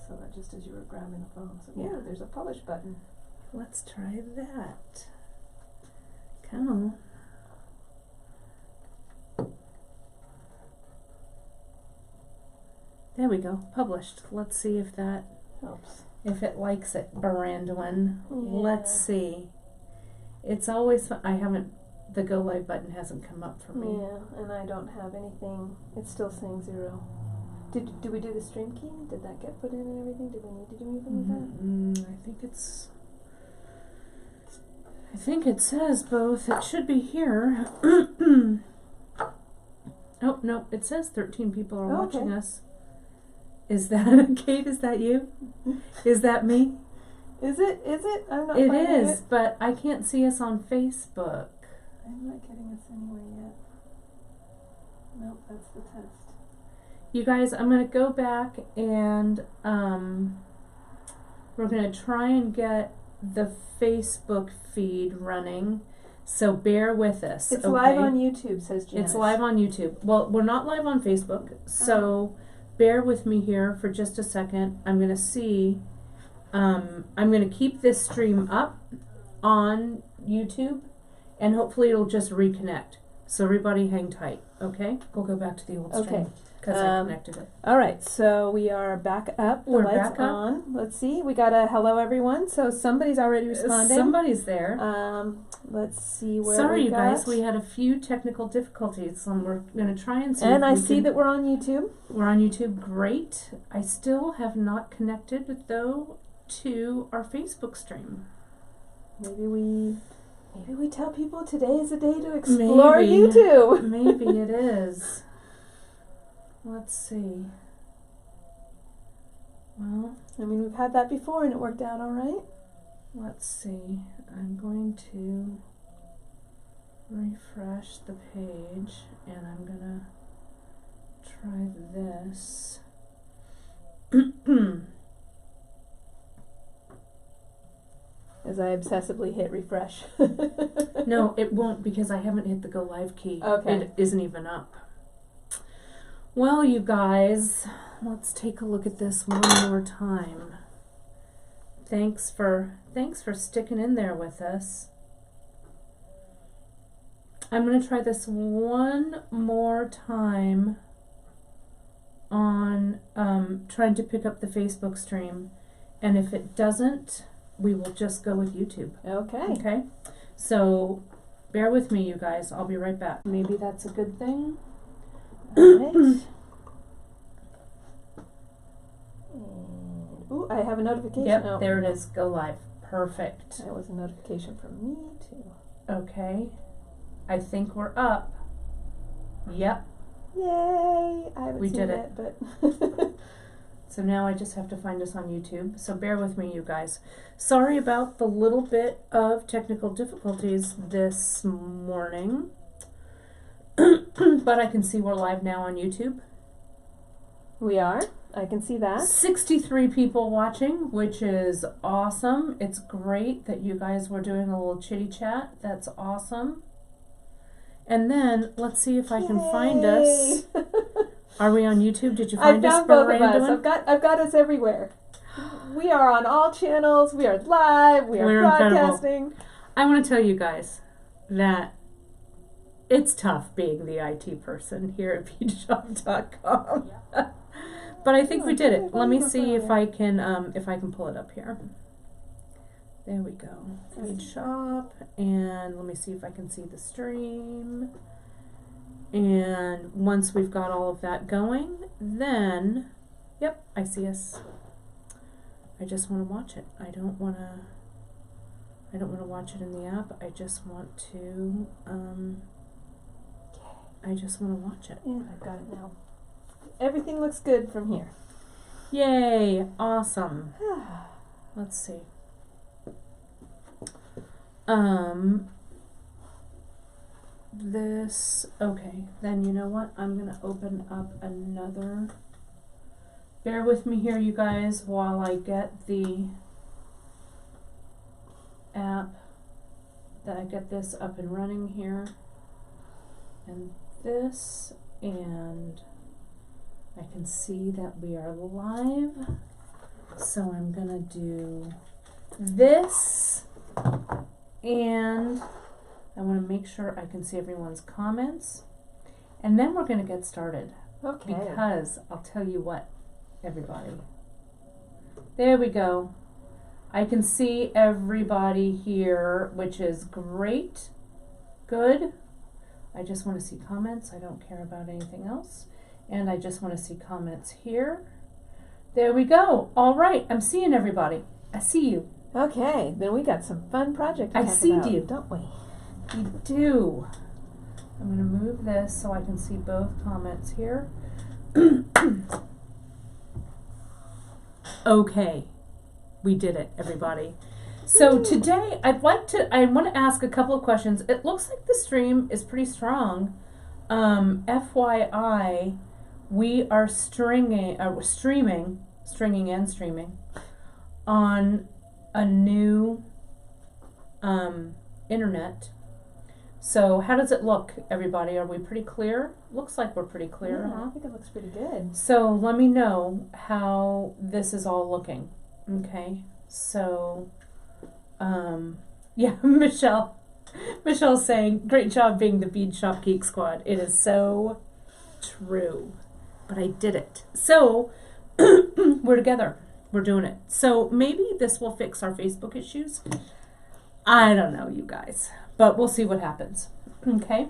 saw that just as you were grabbing the phone. So Yeah. there's a publish button. Let's try that. Come on. There we go. Published. Let's see if that Helps. if it likes it, Brandwin. Yeah. Let's see. It's always fun. The go live button hasn't come up for me. Yeah, and I don't have anything. It's still saying 0. Did we do the stream key? Did that get put in and everything? Did we need to do anything with that? I think it says both. It should be here. Oh, no, it says 13 people are watching us. Is that Kate? Is that you? Is that me? Is it? I'm not It finding is, it. but I can't see us on Facebook. I'm not getting us anywhere yet. Nope, that's the test. You guys, I'm going to go back and we're going to try and get the Facebook feed running. So bear with us. It's okay? live on YouTube, says Janice. It's live on YouTube. Well, we're not live on Facebook, so bear with me here for just a second. I'm going to see. I'm going to keep this stream up on YouTube, and hopefully it'll just reconnect. So everybody hang tight, okay? We'll go back to the old stream because I connected it. All right, so we are back up. The We're lights back up. on. Let's see. We got a hello, everyone. So somebody's already responding. Somebody's there. Let's see where Sorry, we you got. guys. We had a few technical difficulties. We're going to try and see. And if I we see can- that we're on YouTube. We're on YouTube. Great. I still have not connected, though, to our Facebook stream. Maybe we tell people today is a day to explore Maybe. YouTube. Maybe it is. Let's see. Well, I mean, we've had that before and it worked out all right. let's see. I'm going to refresh the page and I'm going to try this. As I obsessively hit refresh. No, it won't because I haven't hit the go live key. Okay. It isn't even up. Well, you guys, let's take a look at this one more time. Thanks for sticking in there with us. I'm going to try this one more time on trying to pick up the Facebook stream, and if it doesn't, we will just go with YouTube. Okay. Okay? So, bear with me, you guys. I'll be right back. Maybe that's a good thing. Alright. Ooh, I have a notification. Yep, Oh, there it is. Go live. Perfect. That was a notification from me too. Okay. I think we're up. Yep. Yay! I haven't We seen did it, but So now I just have to find us on YouTube. So bear with me, you guys. Sorry about the little bit of technical difficulties this morning. But I can see we're live now on YouTube. we are. I can see that. 63 people watching, which is awesome. It's great that you guys were doing a little chitty chat. That's awesome. And then let's see if I can find us. Are we on YouTube? Did you find I us? found both of Brandon? us. I've got us everywhere. We are on all channels. We are live. We are We're broadcasting. I want to tell you guys that it's tough being the IT person here at Beadshop.com. But I think we did it. Let me see if I can pull it up here. There we go. Beadshop, and let me see if I can see the stream. And once we've got all of that going, then, yep, I see us. I just want to watch it. I don't want to watch it in the app. I just want to watch it. Yeah, I've got it now. Everything looks good from here. Yay, awesome. Let's see. Okay, then you know what? I'm going to open up another. Bear with me here, you guys, while I get the app, that I get this up and running here. And this, and I can see that we are live. So I'm gonna do this, and I want to make sure I can see everyone's comments, and then we're gonna get started. Okay. Because I'll tell you what, everybody. There we go. I can see everybody here, which is great. Good. I just want to see comments. I don't care about anything else. And I just want to see comments here. There we go. All right. I'm seeing everybody. I see you. Okay, then we got some fun project to I talk see about, you. don't we? We do. I'm going to move this so I can see both comments here. Okay. We did it, everybody. So today I want to ask a couple of questions. It looks like the stream is pretty strong. FYI, we are streaming on a new internet. So how does it look, everybody? Are we pretty clear? Looks like we're pretty clear, Yeah, huh? I think it looks pretty good. So let me know how this is all looking. Okay, so, yeah, Michelle's saying, great job being the Beadshop Geek Squad. It is so true, but I did it. So, we're together. We're doing it. So maybe this will fix our Facebook issues. I don't know, you guys, but we'll see what happens. Okay,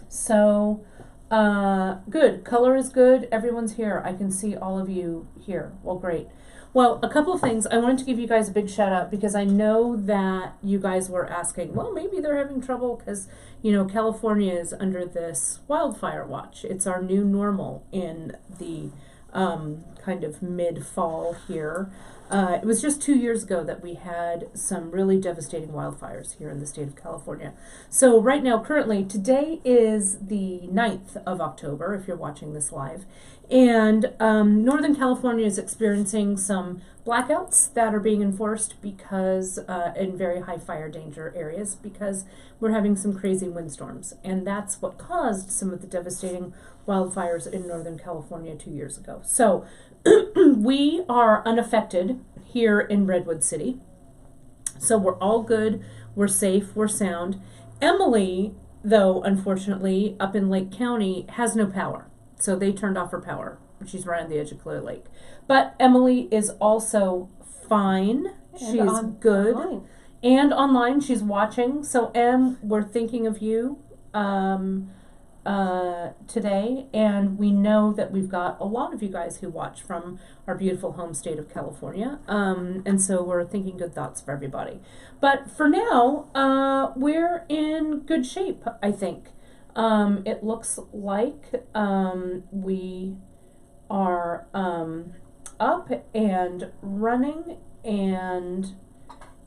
so, good. Color is good. Everyone's here. I can see all of you here. Well, great. Well, a couple of things. I wanted to give you guys a big shout out because I know that you guys were asking, well, maybe they're having trouble because, you know, California is under this wildfire watch. It's our new normal in the kind of mid-fall here. It was just 2 years ago that we had some really devastating wildfires here in the state of California. So right now, currently, today is the 9th of October, if you're watching this live. And Northern California is experiencing some blackouts that are being enforced because in very high fire danger areas because we're having some crazy windstorms. And that's what caused some of the devastating wildfires in Northern California 2 years ago. So we are unaffected here in Redwood City. So we're all good, we're safe, we're sound. Emily, though, unfortunately, up in Lake County, has no power. So they turned off her power. She's right on the edge of Clear Lake. But Emily is also fine. She's good. Online. And online, she's watching. So Em, we're thinking of you today, and we know that we've got a lot of you guys who watch from our beautiful home state of California, and so we're thinking good thoughts for everybody. But for now, we're in good shape, I think. It looks like we are up and running, and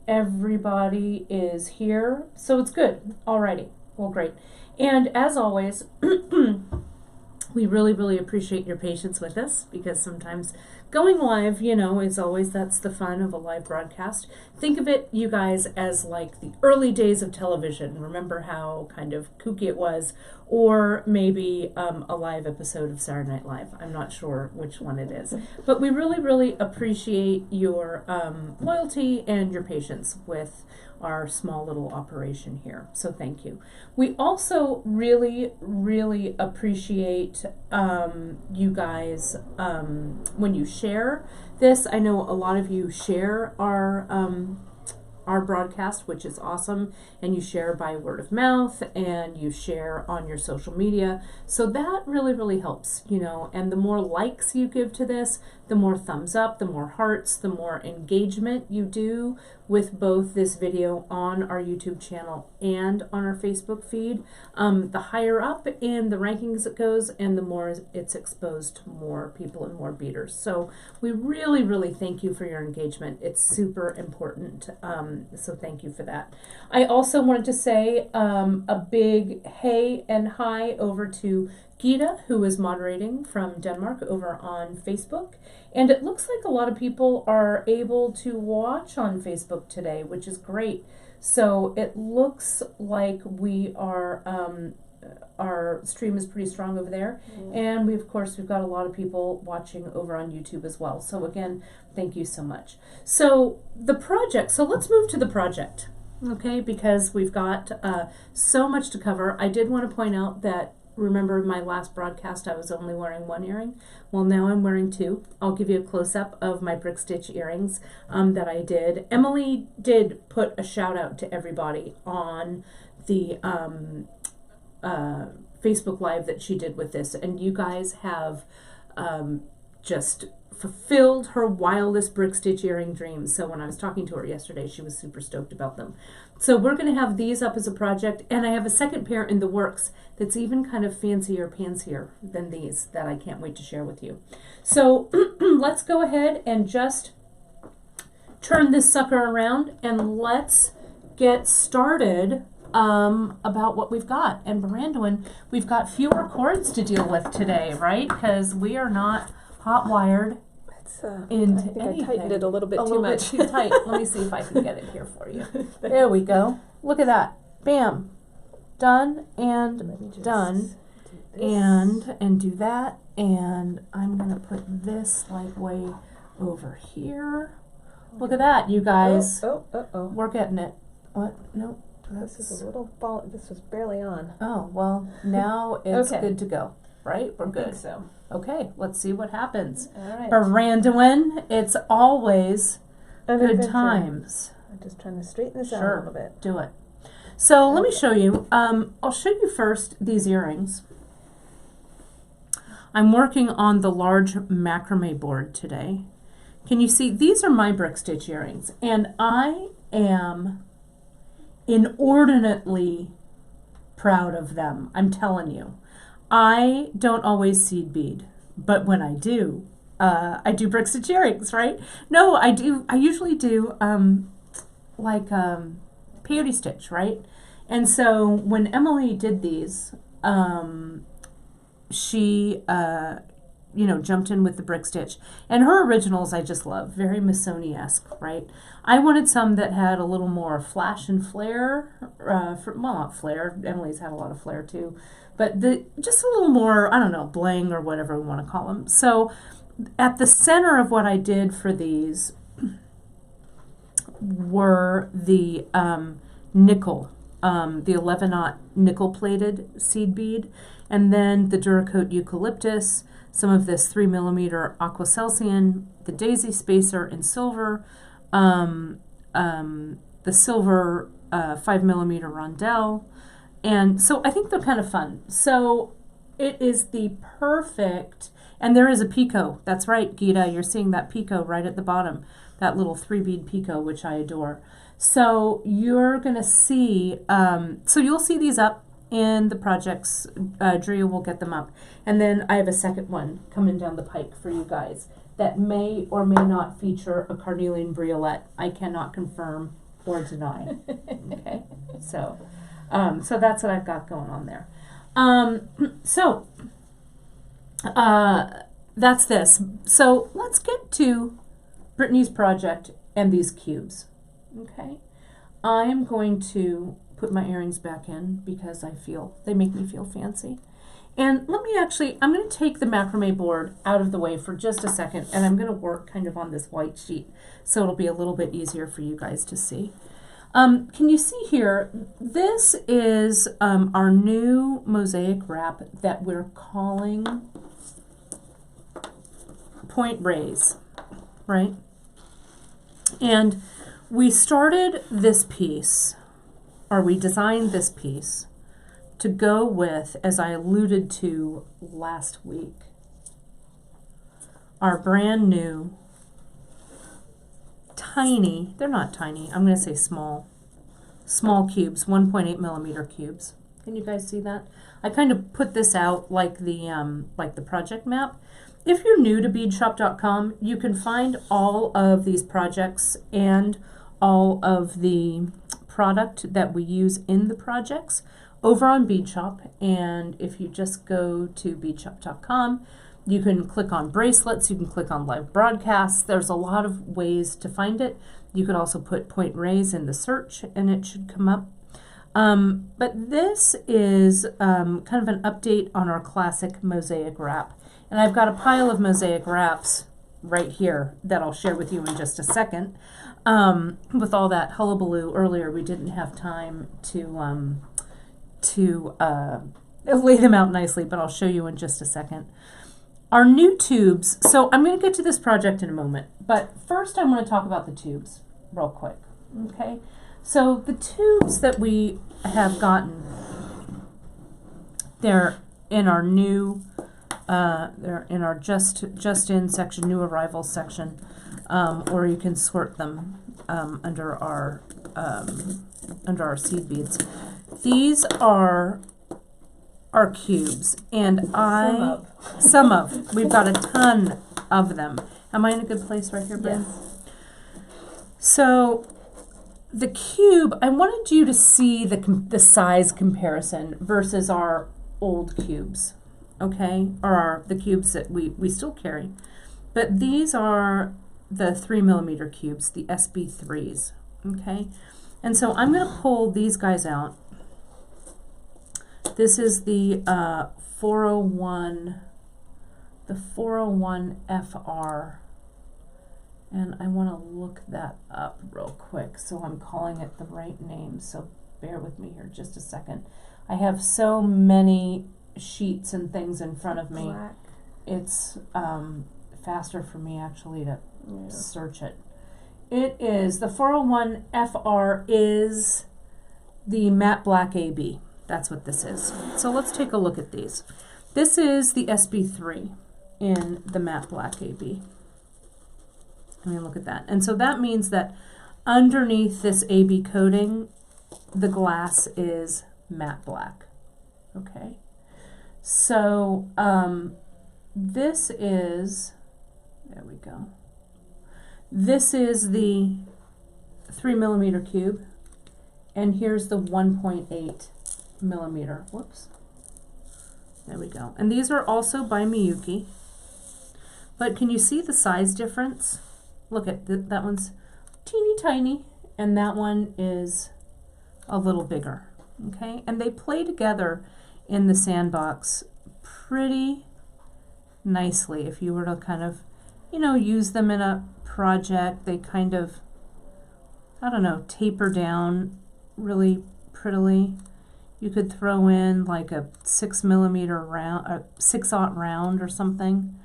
everybody is here, so it's good. Alrighty, well, great. And as always, we really, really appreciate your patience with us because sometimes going live, you know, is always, that's the fun of a live broadcast. Think of it, you guys, as like the early days of television. Remember how kind of kooky it was? Or maybe a live episode of Saturday Night Live. I'm not sure which one it is. But we really, really appreciate your loyalty and your patience with our small little operation here. So thank you. We also really, really appreciate you guys when you share this. I know a lot of you share our broadcast, which is awesome, and you share by word of mouth and you share on your social media. So that really, really helps, you know, and the more likes you give to this, the more thumbs up, the more hearts, the more engagement you do with both this video on our YouTube channel and on our Facebook feed, the higher up in the rankings it goes and the more it's exposed to more people and more beaters. So we really, really thank you for your engagement. It's super important. So thank you for that. I also wanted to say a big hey and hi over to Gita, who is moderating from Denmark over on Facebook. And it looks like a lot of people are able to watch on Facebook today, which is great. So it looks like we are our stream is pretty strong over there. And we've got a lot of people watching over on YouTube as well. So again, thank you so much. So the project, so let's move to the project, okay, because we've got so much to cover. I did want to point out that, remember my last broadcast, I was only wearing one earring. Well, now I'm wearing two. I'll give you a close-up of my brick stitch earrings that I did. Emily did put a shout out to everybody on the Facebook Live that she did with this, and you guys have just fulfilled her wildest brick stitch earring dreams. So when I was talking to her yesterday, she was super stoked about them. So we're going to have these up as a project, and I have a second pair in the works that's even kind of fancier than these that I can't wait to share with you. So let's go ahead and just turn this sucker around and let's get started about what we've got. And Brandon, we've got fewer cords to deal with today, right? Because we are not hot wired into I think anything. I tightened it a little bit a too little much. bit too tight. Let me see if I can get it here for you. There we go. Look at that. Bam. Done and done. And do that. And I'm gonna put this like way over here. Look at that, you guys. Oh. We're getting it. What? No. This is a little fall. This was barely on. Oh, well, now it's Okay. good to go, right? We're good. I think so. Okay, let's see what happens. All right. Brandon, it's always An good adventure. times. I'm just trying to straighten this out a Sure, little bit. do it. So let me Okay. show you. I'll show you first these earrings. I'm working on the large macrame board today. Can you see? These are my brick stitch earrings, and I am inordinately proud of them. I'm telling you. I don't always seed bead, but when I do brick stitch earrings, right? No, I do. I usually do peyote stitch, right? And so when Emily did these, she jumped in with the brick stitch, and her originals I just love, very Missoni-esque, right? I wanted some that had a little more flash and flare, not flare. Emily's had a lot of flare too, but just a little more, I don't know, bling or whatever we want to call them. So at the center of what I did for these were the nickel, the 11-aught nickel-plated seed bead, and then the Duracoat eucalyptus, some of this 3mm aquacelsian, the daisy spacer in silver, the silver 5mm rondelle, and so I think they're kind of fun. So it is the perfect, and there is a picot. That's right, Gita, you're seeing that picot right at the bottom, that little 3-bead picot, which I adore. So you're going to see, so you'll see these up in the projects. Drea will get them up. And then I have a second one coming down the pike for you guys that may or may not feature a carnelian briolette. I cannot confirm or deny. Okay, so that's what I've got going on there. That's this. So let's get to Brittany's project and these cubes. Okay, I am going to put my earrings back in because they make me feel fancy. And I'm going to take the macrame board out of the way for just a second, and I'm going to work kind of on this white sheet so it'll be a little bit easier for you guys to see. Can you see here, this is our new mosaic wrap that we're calling Point Raise, right? And we started this piece, or we designed this piece to go with, as I alluded to last week, our brand new tiny, they're not tiny, I'm going to say small cubes, 1.8mm cubes. Can you guys see that? I kind of put this out like the project map. If you're new to beadshop.com, you can find all of these projects and all of the product that we use in the projects over on Beadshop. And if you just go to beadshop.com, you can click on bracelets, you can click on live broadcasts. There's a lot of ways to find it. You could also put Point Raise in the search and it should come up. But this is kind of an update on our classic Mosaic wrap. And I've got a pile of Mosaic wraps right here that I'll share with you in just a second. With all that hullabaloo earlier, we didn't have time to lay them out nicely, but I'll show you in just a second. Our new tubes, so I'm going to get to this project in a moment, but first I want to talk about the tubes real quick, okay? So the tubes that we have gotten, they're in our new, they're in our just in section, new arrivals section, or you can sort them under our seed beads. These are our cubes, and some of we've got a ton of them. Am I in a good place right here, Bryn? Yes. So the cube, I wanted you to see the size comparison versus our old cubes, okay, or the cubes that we still carry. But these are the 3mm cubes, the SB3s, okay? And so I'm going to pull these guys out. This is the 401 FR, and I want to look that up real quick so I'm calling it the right name, so bear with me here just a second. I have so many sheets and things in front of me. Black. It's faster for me actually to search it. It is, the 401 FR is the matte black AB. That's what this is. So let's take a look at these. This is the SB3 in the matte black AB. I mean, look at that. And so that means that underneath this AB coating, the glass is matte black. Okay. So this is, there we go. This is the 3mm cube, and here's the 1.8mm. Whoops. There we go. And these are also by Miyuki. But can you see the size difference? Look at that one's teeny tiny, and that one is a little bigger. Okay, and they play together in the sandbox pretty nicely. If you were to kind of, you know, use them in a project, they kind of, I don't know, taper down really prettily. You could throw in like a 6mm round, a 6/0 round or something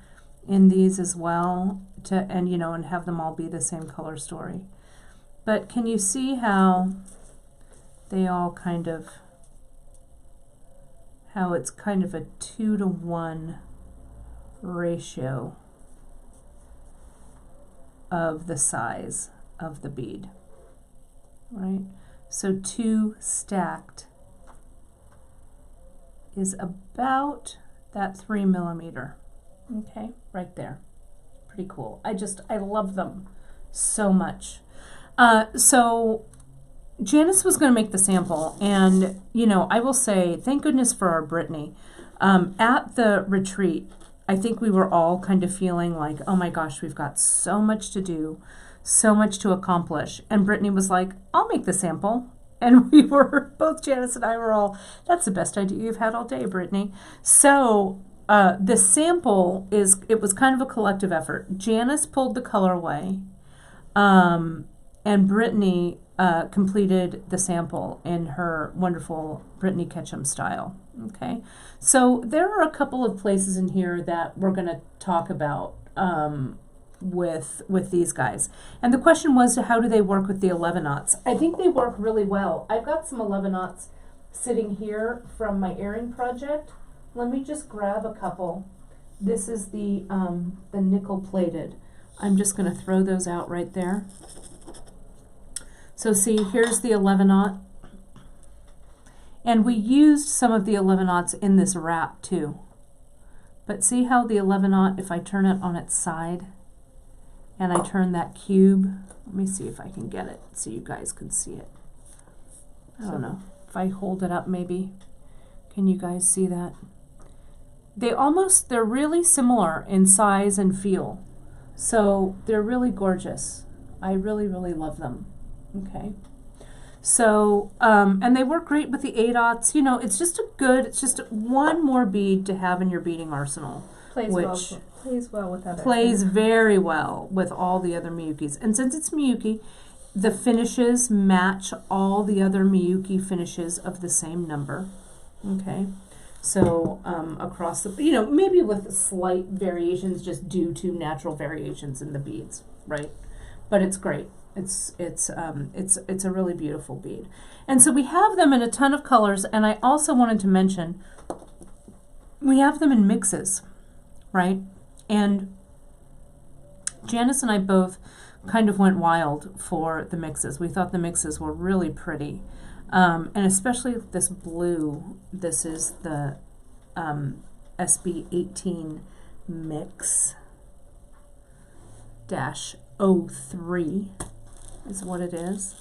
in these as well, and you know, and have them all be the same color story. But can you see how they all kind of, how it's kind of a 2-to-1 ratio of the size of the bead, right? So 2 stacked is about that 3mm, okay, right there. Pretty cool. I love them so much. So Janice was going to make the sample, and you know, I will say thank goodness for our Brittany. At the retreat, I think we were all kind of feeling like, oh my gosh, we've got so much to do, so much to accomplish. And Brittany was like, I'll make the sample. And we were, both Janice and I were all, that's the best idea you've had all day, Brittany. So the sample it was kind of a collective effort. Janice pulled the colorway, and Brittany completed the sample in her wonderful Brittany Ketchum style. Okay, so there are a couple of places in here that we're going to talk about with these guys. And the question was, how do they work with the 11/0? I think they work really well. I've got some 11/0 sitting here from my earring project. Let me just grab a couple. This is the nickel plated. I'm just going to throw those out right there. So see, here's the 11/0. And we used some of the 11/0 in this wrap too. But see how the 11/0, if I turn it on its side and I turn that cube, let me see if I can get it so you guys can see it. I don't know. If I hold it up maybe, can you guys see that? They're really similar in size and feel. So they're really gorgeous. I really, really love them. Okay. So, and they work great with the 8/0. You know, it's just one more bead to have in your beading arsenal. Plays well with other. Plays very well with all the other Miyukis. And since it's Miyuki, the finishes match all the other Miyuki finishes of the same number. Okay. So across the, you know, maybe with slight variations just due to natural variations in the beads, right? But it's great. It's a really beautiful bead. And so we have them in a ton of colors, and I also wanted to mention we have them in mixes, right? And Janice and I both kind of went wild for the mixes. We thought the mixes were really pretty. And especially this blue. This is the SB18 Mix -03 is what it is.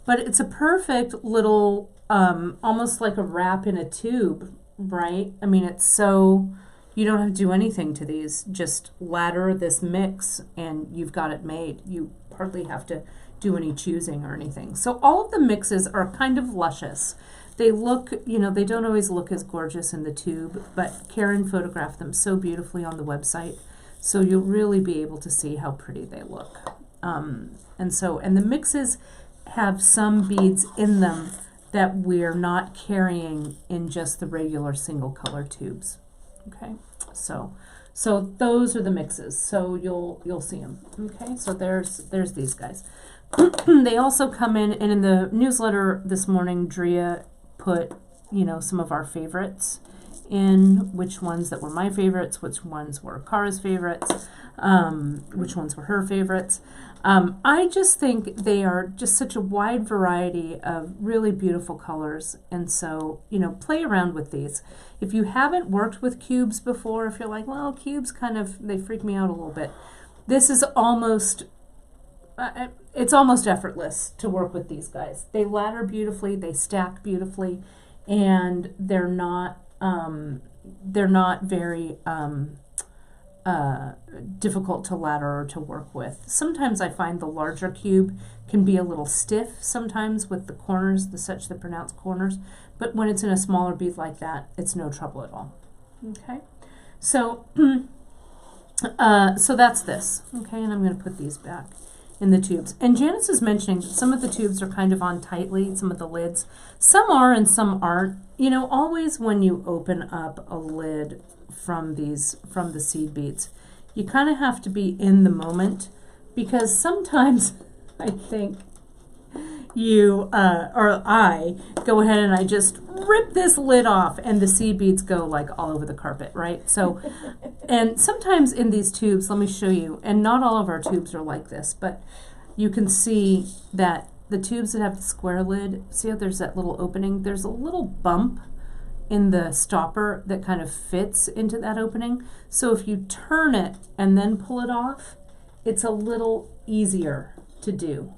But it's a perfect little, almost like a wrap in a tube, right? I mean, it's so, you don't have to do anything to these. Just ladder this mix and you've got it made. You hardly have to do any choosing or anything. So all of the mixes are kind of luscious. They look, you know, they don't always look as gorgeous in the tube, but Karen photographed them so beautifully on the website, so you'll really be able to see how pretty they look. And the mixes have some beads in them that we're not carrying in just the regular single color tubes. Okay, so those are the mixes. So you'll see them. Okay, so there's these guys. They also come in, and in the newsletter this morning, Drea put, you know, some of our favorites in, which ones that were my favorites, which ones were Kara's favorites, which ones were her favorites. I just think they are just such a wide variety of really beautiful colors, and so, you know, play around with these. If you haven't worked with cubes before, if you're like, well, cubes kind of, they freak me out a little bit, this is almost, it's almost effortless to work with these guys. They ladder beautifully, they stack beautifully, and they're not very difficult to ladder or to work with. Sometimes I find the larger cube can be a little stiff sometimes with the corners, the pronounced corners, but when it's in a smaller bead like that, it's no trouble at all. Okay, so so that's this. Okay, and I'm going to put these back in the tubes. And Janice is mentioning that some of the tubes are kind of on tightly, some of the lids. Some are and some aren't. You know, always when you open up a lid from the seed beads, you kind of have to be in the moment, because sometimes I think you or I go ahead and I just rip this lid off and the seed beads go like all over the carpet, right? So, and sometimes in these tubes, let me show you, and not all of our tubes are like this, but you can see that the tubes that have the square lid, see how there's that little opening? There's a little bump in the stopper that kind of fits into that opening. So if you turn it and then pull it off, it's a little easier to do.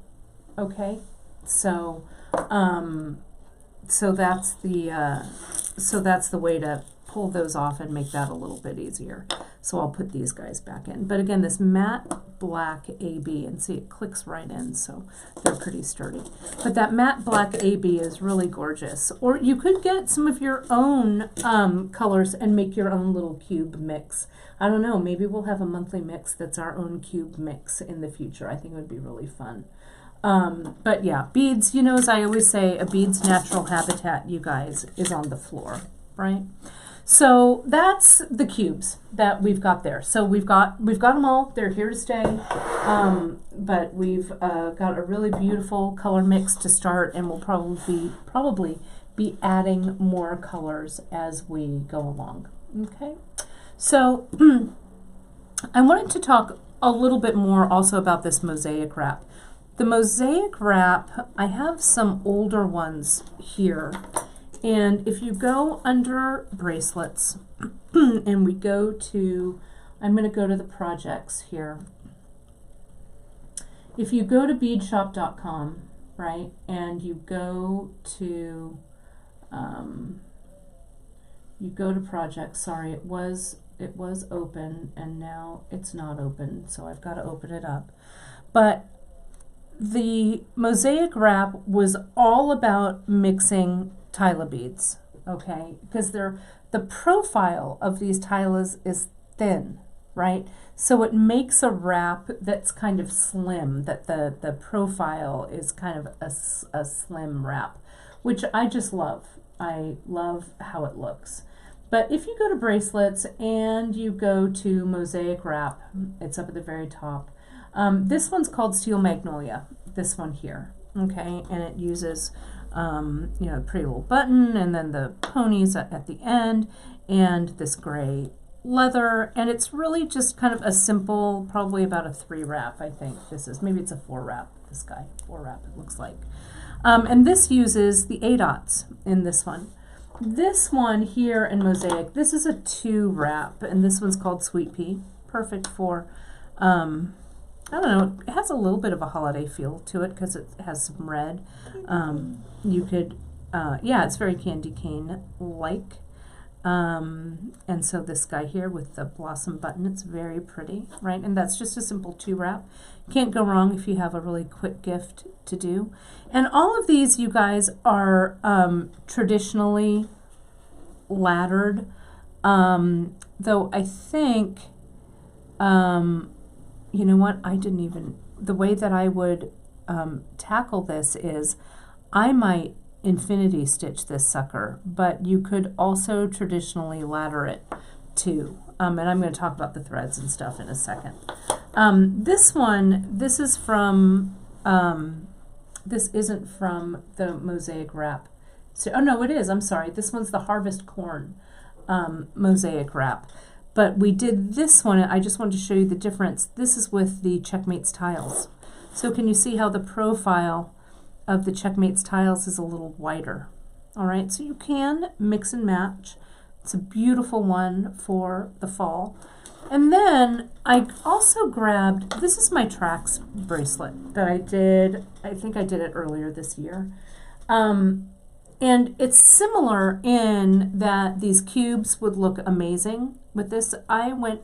Okay, so so that's the way to pull those off and make that a little bit easier. So I'll put these guys back in. But again, this matte black AB, and see it clicks right in, so they're pretty sturdy. But that matte black AB is really gorgeous. Or you could get some of your own colors and make your own little cube mix. I don't know, maybe we'll have a monthly mix that's our own cube mix in the future. I think it would be really fun. But yeah, beads, you know, as I always say, a bead's natural habitat, you guys, is on the floor, right? So that's the cubes that we've got there. So we've got them all. They're here to stay. But we've got a really beautiful color mix to start, and we'll probably be adding more colors as we go along. Okay. So I wanted to talk a little bit more also about this mosaic wrap. The mosaic wrap, I have some older ones here. And if you go under bracelets and we go to, I'm going to go to the projects here. If you go to beadshop.com, right, and you go to projects, sorry, it was open and now it's not open, so I've got to open it up. But the Mosaic wrap was all about mixing tyla beads, okay? Because the profile of these tylas is thin, right? So it makes a wrap that's kind of slim, that the profile is kind of a slim wrap, which I just love. I love how it looks. But if you go to bracelets and you go to Mosaic wrap, it's up at the very top. This one's called Steel Magnolia, this one here, okay? And it uses, you know, a pretty little button and then the ponies at the end and this gray leather. And it's really just kind of a simple, probably about a 3 wrap, I think this is. Maybe it's a 4 wrap, this guy, 4 wrap it looks like. And this uses the A dots in this one. This one here in Mosaic, this is a 2 wrap, and this one's called Sweet Pea. Perfect for, I don't know, it has a little bit of a holiday feel to it because it has some red. You could, yeah, it's very candy cane-like. And so this guy here with the blossom button, it's very pretty, right? And that's just a simple 2 wrap. Can't go wrong if you have a really quick gift to do. And all of these, you guys, are traditionally laddered, though I think, you know what, the way that I would tackle this is I might infinity stitch this sucker, but you could also traditionally ladder it too. And I'm going to talk about the threads and stuff in a second. This one, this is from, this isn't from the Mosaic wrap. So, oh no, it is, I'm sorry. This one's the Harvest Corn Mosaic wrap. But we did this one, I just wanted to show you the difference. This is with the Checkmates tiles. So can you see how the profile of the Checkmates tiles is a little wider? All right, so you can mix and match. It's a beautiful one for the fall. And then I also grabbed, this is my Tracks bracelet that I did, I think I did it earlier this year. And it's similar in that these cubes would look amazing with this. I went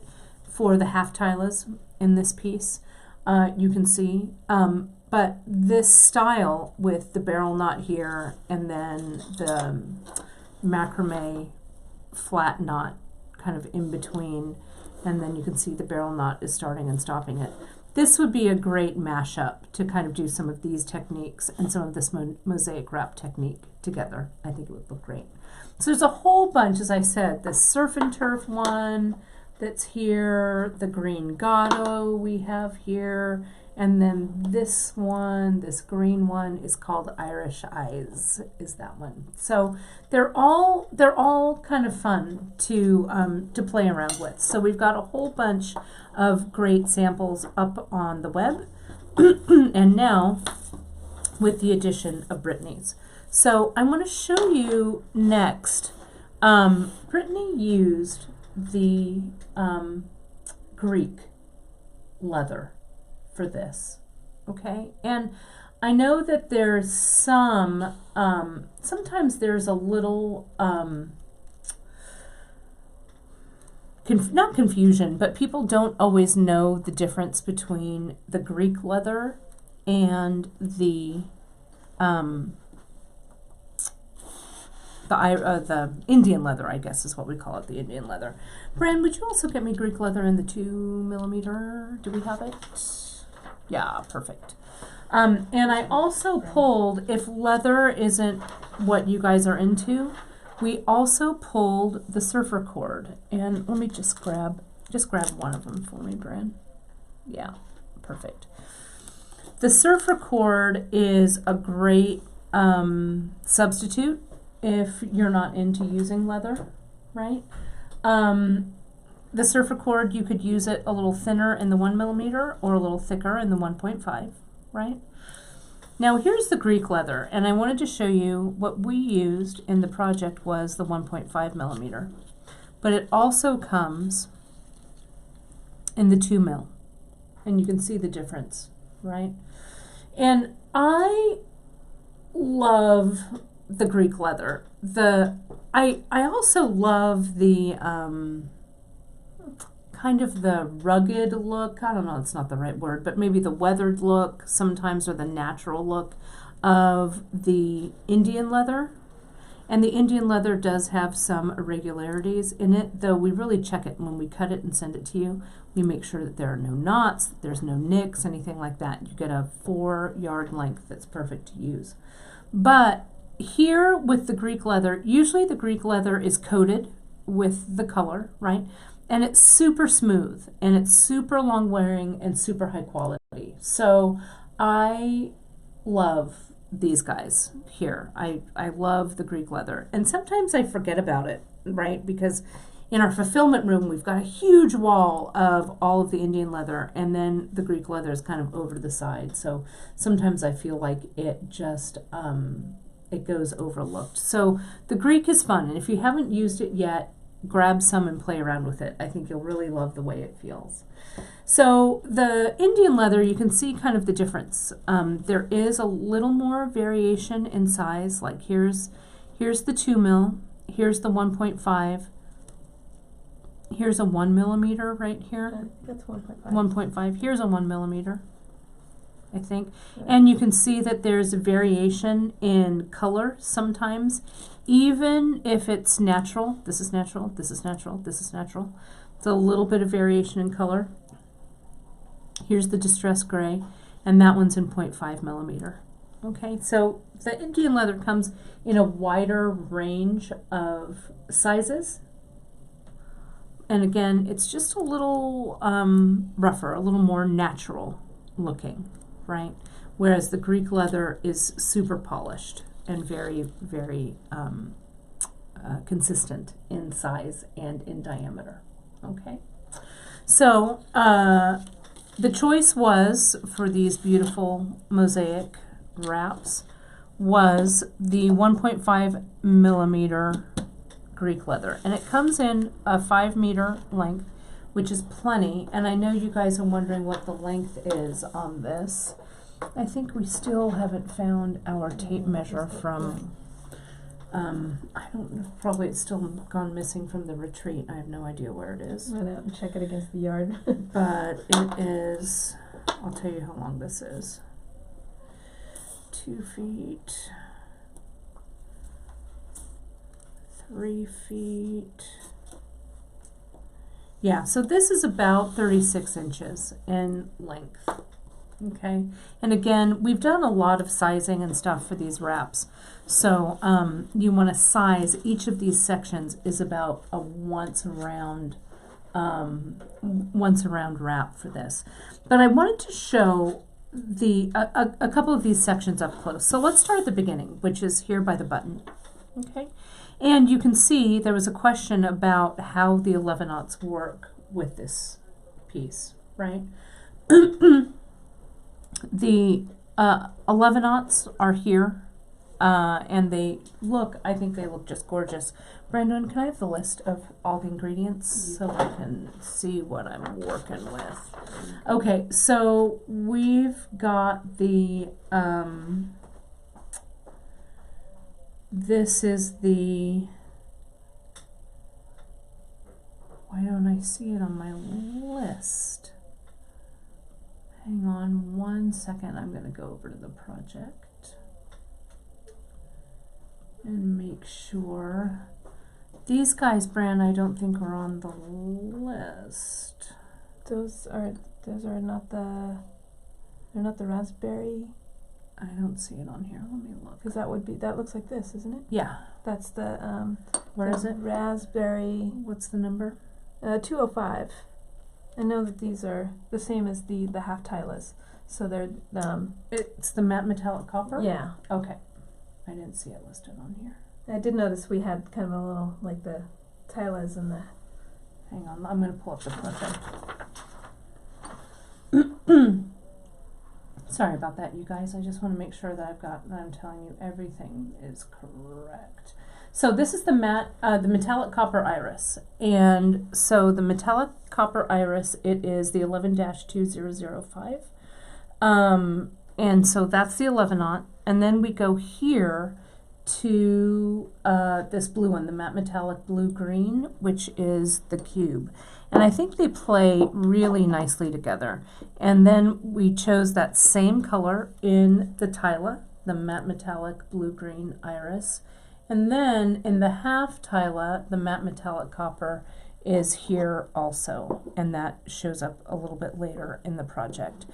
for the half tylas in this piece, you can see. But this style with the barrel knot here and then the macrame flat knot kind of in between, and then you can see the barrel knot is starting and stopping it. This would be a great mashup to kind of do some of these techniques and some of this Mosaic wrap technique together. I think it would look great. So there's a whole bunch, as I said, the Surf and Turf one that's here, the Green Gato we have here, and then this one, this green one, is called Irish Eyes, is that one. So they're all kind of fun to play around with. So we've got a whole bunch of great samples up on the web, and now with the addition of Brittany's. So I'm going to show you next. Brittany used the Greek leather for this, okay? And I know that there's some, sometimes there's a little, not confusion, but people don't always know the difference between the Greek leather and the Indian leather, I guess is what we call it, the Indian leather. Bran, would you also get me Greek leather in the 2mm? Do we have it? Yeah, perfect. And I also pulled, if leather isn't what you guys are into, we also pulled the surfer cord. And let me just grab one of them for me, Bran. Yeah, perfect. The surfer cord is a great substitute if you're not into using leather, right? The surfer cord, you could use it a little thinner in the 1mm or a little thicker in the 1.5, right? Now here's the Greek leather, and I wanted to show you what we used in the project was the 1.5mm, but it also comes in the 2mm, and you can see the difference, right? And I love the Greek leather. I also love the kind of the rugged look. I don't know, it's not the right word, but maybe the weathered look sometimes, or the natural look of the Indian leather. And the Indian leather does have some irregularities in it, though we really check it when we cut it and send it to you. We make sure that there are no knots, there's no nicks, anything like that. You get a 4-yard length that's perfect to use. But here with the Greek leather, usually the Greek leather is coated with the color, right? And it's super smooth, and it's super long wearing and super high quality. So I love these guys here. I love the Greek leather, and sometimes I forget about it, right? Because in our fulfillment room we've got a huge wall of all of the Indian leather, and then the Greek leather is kind of over to the side. So sometimes I feel like it just it goes overlooked. So the Greek is fun, and if you haven't used it yet, grab some and play around with it. I think you'll really love the way it feels. So the Indian leather, you can see kind of the difference. There is a little more variation in size. Like here's the 2 mil, here's the 1.5, here's a 1 millimeter right here. That's 1.5. 1.5. Here's a 1 millimeter, I think. Yeah. And you can see that there's a variation in color sometimes, even if it's natural. This is natural, this is natural, this is natural. It's a little bit of variation in color. Here's the distress gray, and that one's in 0.5 millimeter. Okay, so the Indian leather comes in a wider range of sizes. And again, it's just a little rougher, a little more natural looking, right? Whereas the Greek leather is super polished and very, very consistent in size and in diameter. Okay, so the choice was for these beautiful mosaic wraps was the 1.5 millimeter Greek leather, and it comes in a 5 meter length, which is plenty. And I know you guys are wondering what the length is on this. I think we still haven't found our tape measure from I don't know, probably it's still gone missing from the retreat. I have no idea where it is. Run out and check it against the yard. But it is, I'll tell you how long this is. 2 feet, 3 feet. Yeah, so this is about 36 inches in length. Okay, and again, we've done a lot of sizing and stuff for these wraps. So you want to size each of these sections is about a once around wrap for this. But I wanted to show a couple of these sections up close. So let's start at the beginning, which is here by the button. Okay, and you can see there was a question about how the 11/0 work with this piece, right? The 11/0 are here, and I think they look just gorgeous. Brandon, can I have the list of all the ingredients so I can see what I'm working with? Okay, so we've got the, this is the, why don't I see it on my list? Hang on 1 second, I'm going to go over to the project and make sure. These guys, Bran, I don't think are on the list. Those are not the, they're not the raspberry. I don't see it on here. Let me look. Because that looks like this, isn't it? Yeah. That's the where is it? Raspberry. What's the number? 205. I know that these are the same as the half tylas, so they're it's the matte metallic copper. Yeah. Okay. I didn't see it listed on here. I did notice we had kind of a little like the tylas and the. Hang on, I'm going to pull up the project. Sorry about that, you guys. I just want to make sure that I'm telling you everything is correct. So this is the metallic copper iris, and so the metallic copper iris, it is the 11-2005, and so that's the 11/0, and then we go here to this blue one, the matte metallic blue green, which is the cube. And I think they play really nicely together. And then we chose that same color in the tyla, the matte metallic blue green iris. And then in the half tyla, the matte metallic copper is here also, and that shows up a little bit later in the project.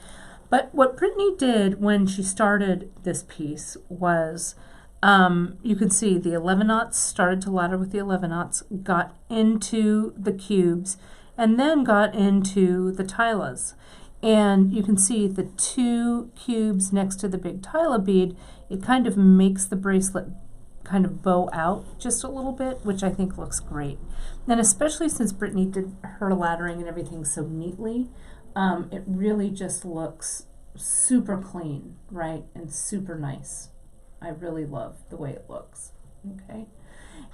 But what Brittany did when she started this piece was, you can see the 11/0 started to ladder with the 11/0, got into the cubes, and then got into the tylas. And you can see the two cubes next to the big tyla bead, it kind of makes the bracelet kind of bow out just a little bit, which I think looks great. And especially since Brittany did her laddering and everything so neatly, it really just looks super clean, right? And super nice. I really love the way it looks, okay?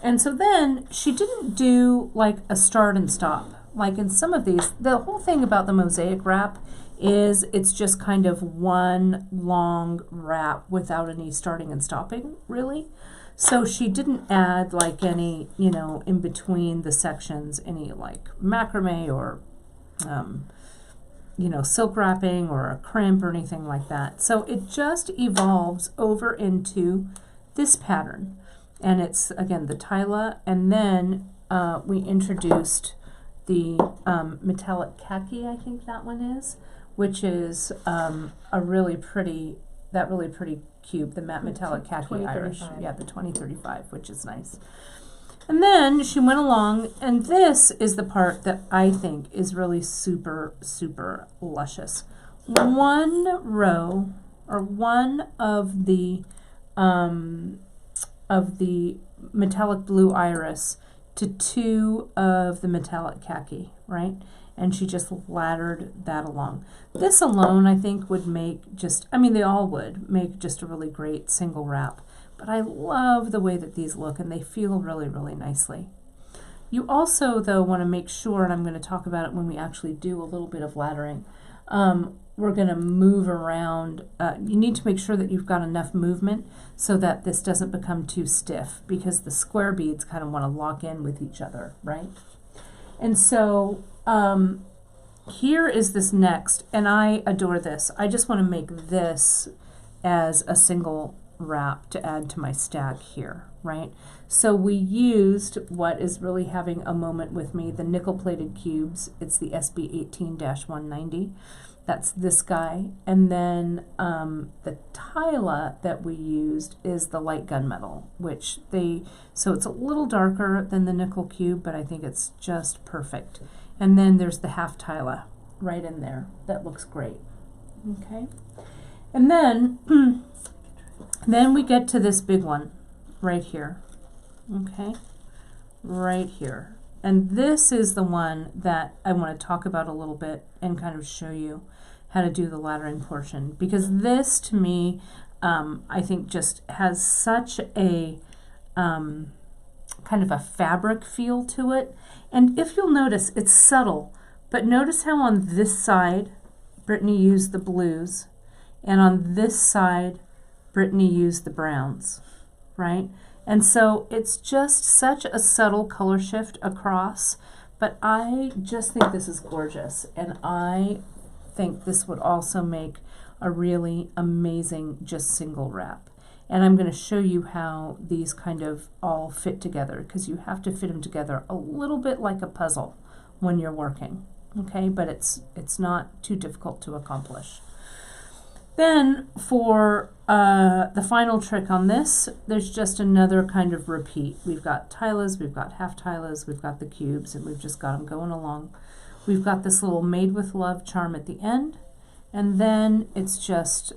And so then she didn't do like a start and stop. Like in some of these, the whole thing about the Mosaic wrap is it's just kind of one long wrap without any starting and stopping, really. So she didn't add like any, you know, in between the sections, any like macrame or, you know, silk wrapping or a crimp or anything like that. So it just evolves over into this pattern. And it's, again, the tyla, and then we introduced the metallic khaki, I think that one is, which is a really pretty, that really pretty cube, the matte metallic khaki Irish. Yeah, the 2035, which is nice. And then she went along, and this is the part that I think is really super, super luscious. One row, or one of the metallic blue iris to two of the metallic khaki, right? And she just laddered that along. This alone, I think, would make just, I mean, they all would make just a really great single wrap. But I love the way that these look, and they feel really, really nicely. You also, though, want to make sure, and I'm going to talk about it when we actually do a little bit of laddering, we're going to move around. You need to make sure that you've got enough movement so that this doesn't become too stiff, because the square beads kind of want to lock in with each other, right? And so here is this next, and I adore this. I just want to make this as a single wrap to add to my stack here, right? So we used what is really having a moment with me, the nickel-plated cubes. It's the SB 18-190. That's this guy. And then the tyla that we used is the light gunmetal, which so it's a little darker than the nickel cube, but I think it's just perfect. And then there's the half tyla right in there. That looks great. Okay. And then then we get to this big one right here. Okay. Right here. And this is the one that I want to talk about a little bit and kind of show you how to do the laddering portion, because this to me I think just has such a kind of a fabric feel to it. And if you'll notice, it's subtle, but notice how on this side Brittany used the blues, and on this side Brittany used the browns, right? And so it's just such a subtle color shift across, but I just think this is gorgeous, and I think this would also make a really amazing just single wrap. And I'm going to show you how these kind of all fit together, because you have to fit them together a little bit like a puzzle when you're working, okay? But it's not too difficult to accomplish. Then for the final trick on this, there's just another kind of repeat. We've got tylas, we've got half tylas, we've got the cubes, and we've just got them going along. We've got this little made with love charm at the end, and then it's just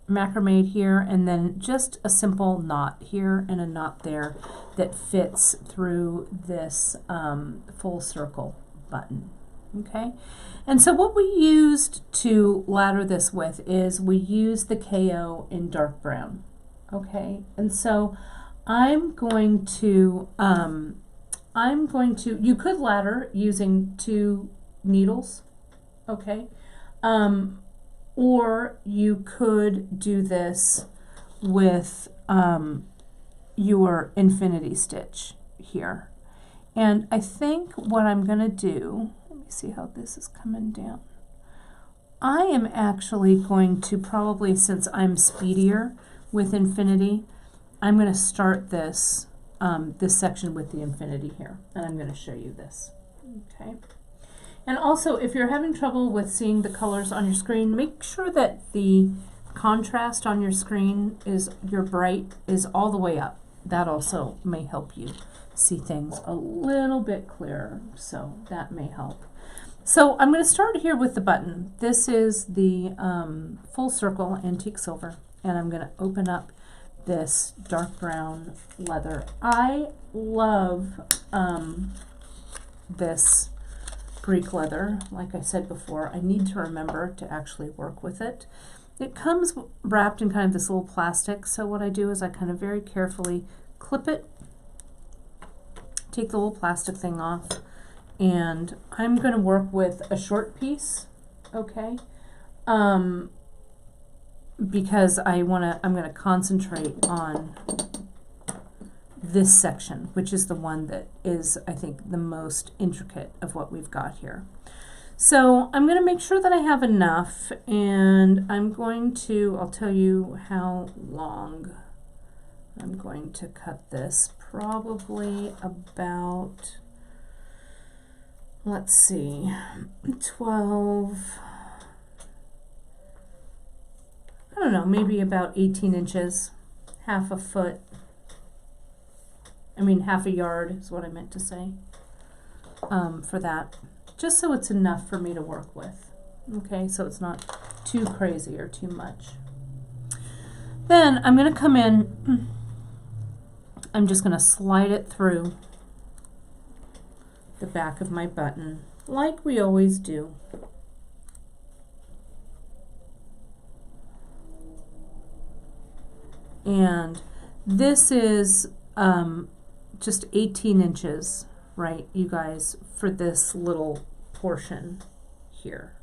macrame here, and then just a simple knot here and a knot there that fits through this full circle button. Okay, and so what we used to ladder this with is we used the KO in dark brown. Okay, and so I'm going to you could ladder using 2 needles, okay, or you could do this with your infinity stitch here. And I think what I'm going to do, let me see how this is coming down. I am actually going to probably, since I'm speedier with infinity, I'm going to start this this section with the infinity here, and I'm going to show you this. Okay. And also, if you're having trouble with seeing the colors on your screen, make sure that the contrast on your screen is, your bright is all the way up. That also may help you see things a little bit clearer, so that may help. So I'm going to start here with the button. This is the full circle antique silver, and I'm going to open up this dark brown leather. I love this Greek leather. Like I said before, I need to remember to actually work with it. It comes wrapped in kind of this little plastic, so what I do is I kind of very carefully clip it, take the little plastic thing off, and I'm going to work with a short piece, okay? Because I'm going to concentrate on this section, which is the one that is, I think, the most intricate of what we've got here. So I'm going to make sure that I have enough, and I'm going to, I'll tell you how long I'm going to cut this. Probably about, let's see, 12, I don't know, maybe about 18 inches, half a foot. I mean, half a yard is what I meant to say for that. Just so it's enough for me to work with. Okay, so it's not too crazy or too much. Then I'm going to come in, I'm just going to slide it through the back of my button, like we always do. And this is just 18 inches, right, you guys, for this little portion here.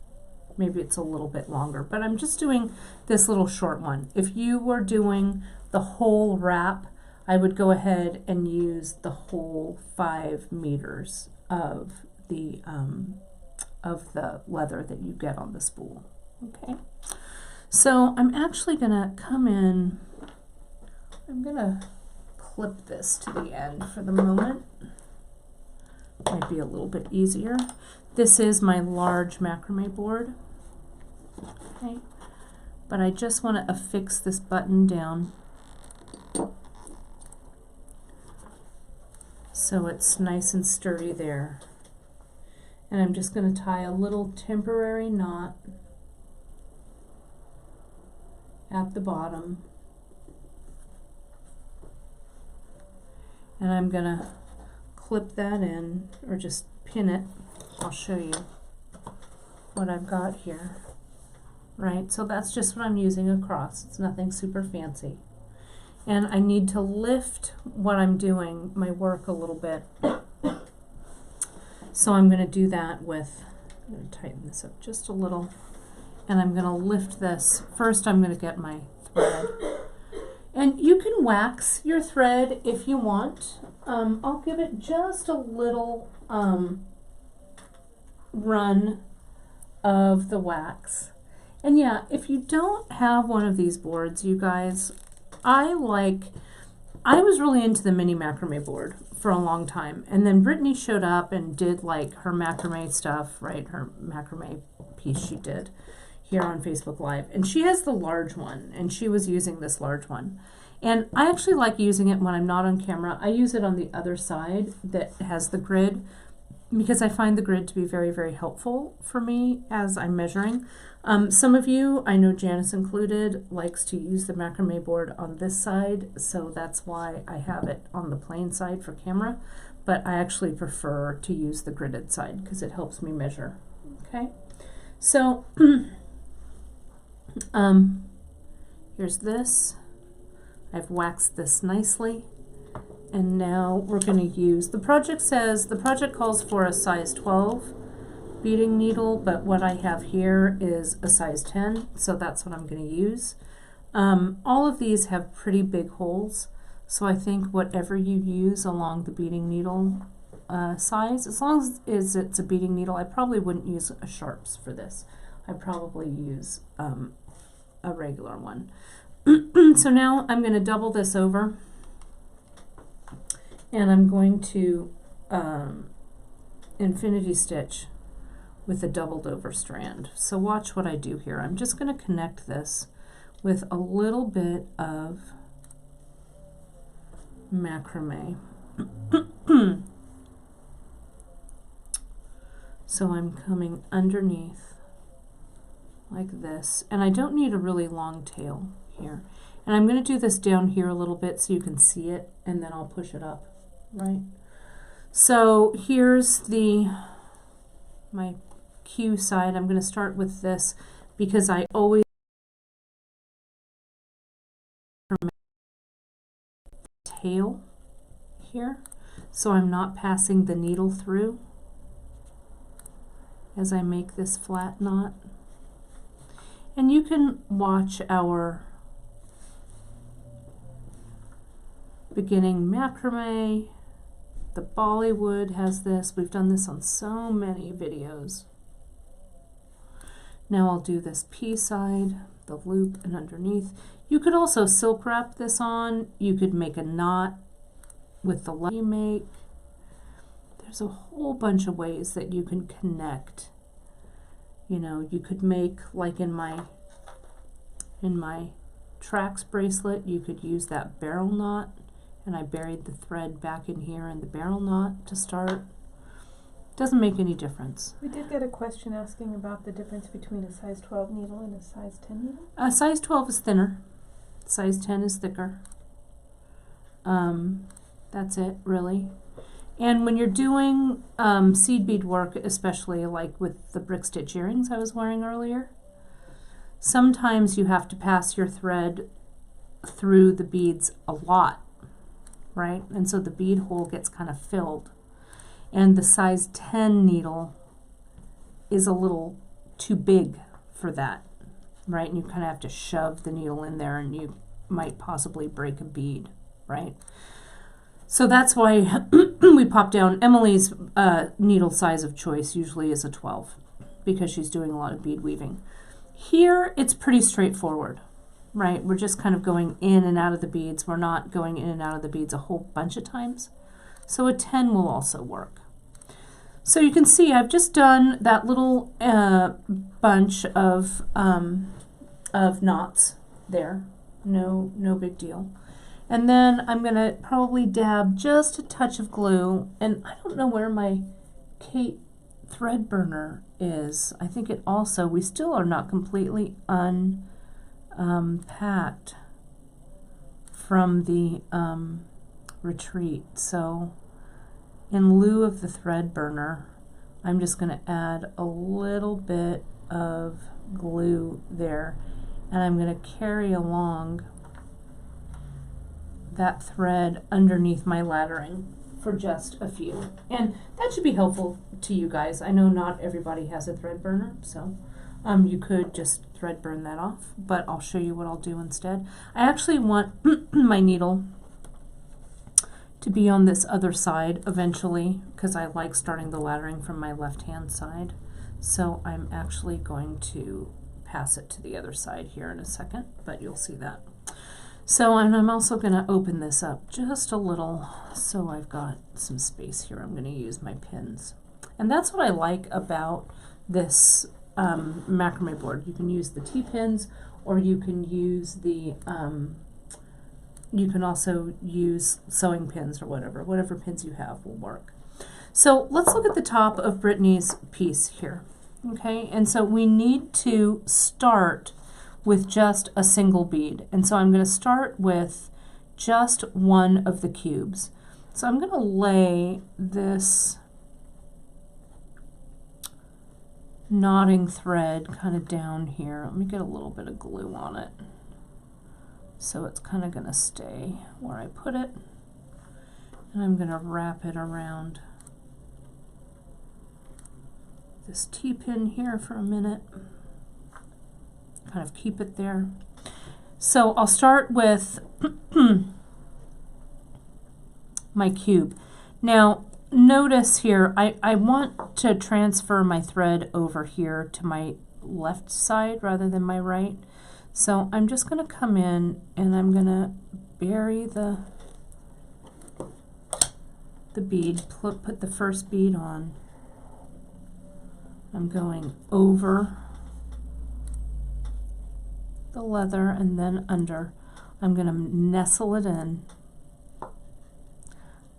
Maybe it's a little bit longer, but I'm just doing this little short one. If you were doing the whole wrap, I would go ahead and use the whole 5 meters of the leather that you get on the spool. Okay, so I'm actually gonna come in, I'm gonna clip this to the end for the moment. Might be a little bit easier. This is my large macrame board. Okay, but I just want to affix this button down so it's nice and sturdy there. And I'm just going to tie a little temporary knot at the bottom. And I'm going to clip that in, or just pin it. I'll show you what I've got here. Right, so that's just what I'm using across. It's nothing super fancy. And I need to lift what I'm doing, my work, a little bit. So I'm going to do that with, I'm going to tighten this up just a little. And I'm going to lift this. First I'm going to get my thread. And you can wax your thread if you want. I'll give it just a little run of the wax. And yeah, if you don't have one of these boards, you guys, I was really into the mini macrame board for a long time. And then Brittany showed up and did like her macrame stuff, right? Her macrame piece she did here on Facebook Live. And she has the large one, and she was using this large one. And I actually like using it when I'm not on camera. I use it on the other side that has the grid, because I find the grid to be very, very helpful for me as I'm measuring. Some of you, I know Janice included, likes to use the macrame board on this side, so that's why I have it on the plain side for camera, but I actually prefer to use the gridded side because it helps me measure. Okay, so here's this. I've waxed this nicely. And now we're going to use, the project calls for a size 12 beading needle, but what I have here is a size 10, so that's what I'm going to use. All of these have pretty big holes, so I think whatever you use along the beading needle size, as long as it's a beading needle, I probably wouldn't use a sharps for this. I'd probably use a regular one. So now I'm going to double this over, and I'm going to infinity stitch with a doubled over strand. So watch what I do here. I'm just going to connect this with a little bit of macrame. So I'm coming underneath like this, and I don't need a really long tail here. And I'm going to do this down here a little bit so you can see it, and then I'll push it up, right? So here's my Q side. I'm going to start with this because I always tail here, so I'm not passing the needle through as I make this flat knot. And you can watch our beginning macrame. The Bollywood has this. We've done this on so many videos. Now I'll do this P side, the loop, and underneath. You could also silk wrap this on. You could make a knot with the line you make. There's a whole bunch of ways that you can connect. You know, you could make, like in my tracks bracelet, you could use that barrel knot, and I buried the thread back in here in the barrel knot to start. Doesn't make any difference. We did get a question asking about the difference between a size 12 needle and a size 10 needle. Size 12 is thinner. Size 10 is thicker. That's it, really. And when you're doing seed bead work, especially like with the brick stitch earrings I was wearing earlier, sometimes you have to pass your thread through the beads a lot, right? And so the bead hole gets kind of filled. And the size 10 needle is a little too big for that, right? And you kind of have to shove the needle in there, and you might possibly break a bead, right? So that's why we pop down. Emily's needle size of choice usually is a 12 because she's doing a lot of bead weaving. Here it's pretty straightforward, right? We're just kind of going in and out of the beads. We're not going in and out of the beads a whole bunch of times. So a 10 will also work. So you can see I've just done that little bunch of knots there. No big deal. And then I'm going to probably dab just a touch of glue. And I don't know where my Kate thread burner is. I think it also, we still are not completely unpacked from the retreat. So in lieu of the thread burner, I'm just going to add a little bit of glue there. And I'm going to carry along that thread underneath my laddering for just a few. And that should be helpful to you guys. I know not everybody has a thread burner, so you could just thread burn that off, but I'll show you what I'll do instead. I actually want my needle to be on this other side eventually because I like starting the laddering from my left hand side. So I'm actually going to pass it to the other side here in a second, but you'll see that. So, and I'm also going to open this up just a little so I've got some space here. I'm going to use my pins. And that's what I like about this macrame board. You can use the T-pins, or you can use the, you can also use sewing pins or whatever pins you have will work. So let's look at the top of Brittany's piece here. Okay, and so we need to start with just a single bead. And so I'm going to start with just one of the cubes. So I'm going to lay this knotting thread kind of down here. Let me get a little bit of glue on it. So it's kind of going to stay where I put it. And I'm going to wrap it around this T-pin here for a minute. Kind of keep it there. So I'll start with my cube. Now notice here, I want to transfer my thread over here to my left side rather than my right. So I'm just going to come in and I'm going to bury the bead, put the first bead on. I'm going over the leather and then under. I'm going to nestle it in. I'm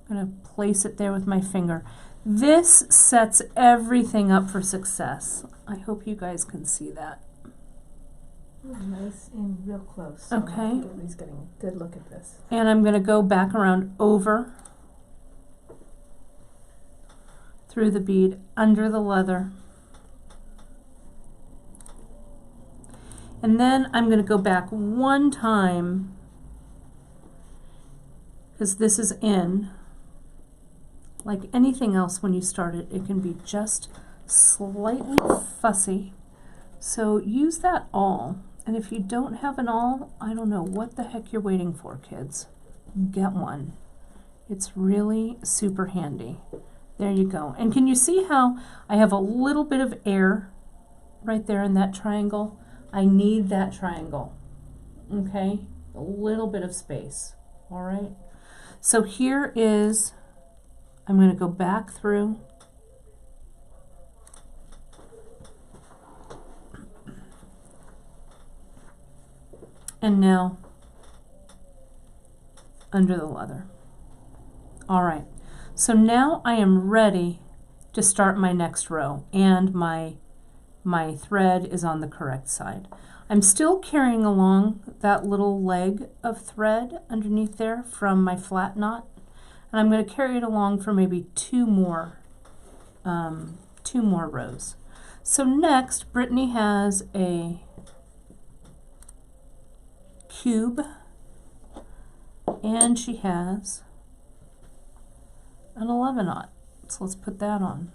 going to place it there with my finger. This sets everything up for success. I hope you guys can see that. Nice and real close. So Okay. I think everybody's getting a good look at this. And I'm going to go back around over, through the bead, under the leather. And then I'm going to go back one time, because this is in. Like anything else when you start it, it can be just slightly fussy. So use that awl. And if you don't have an awl, I don't know what the heck you're waiting for, kids. Get one. It's really super handy. There you go. And can you see how I have a little bit of air right there in that triangle? I need that triangle. Okay? A little bit of space. All right? So here is, I'm going to go back through. And now under the leather. All right, so now I am ready to start my next row, and my thread is on the correct side. I'm still carrying along that little leg of thread underneath there from my flat knot, and I'm going to carry it along for maybe two more rows. So next, Brittany has a cube, and she has an 11-aught. So let's put that on.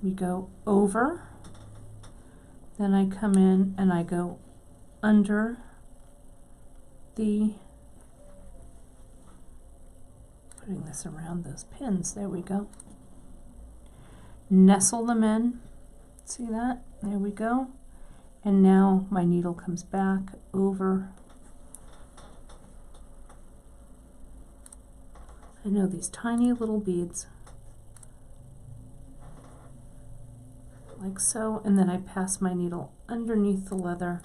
We go over, then I come in and I go under the, putting this around those pins, there we go. Nestle them in, see that? There we go. And now my needle comes back over. I know these tiny little beads, like so, and then I pass my needle underneath the leather,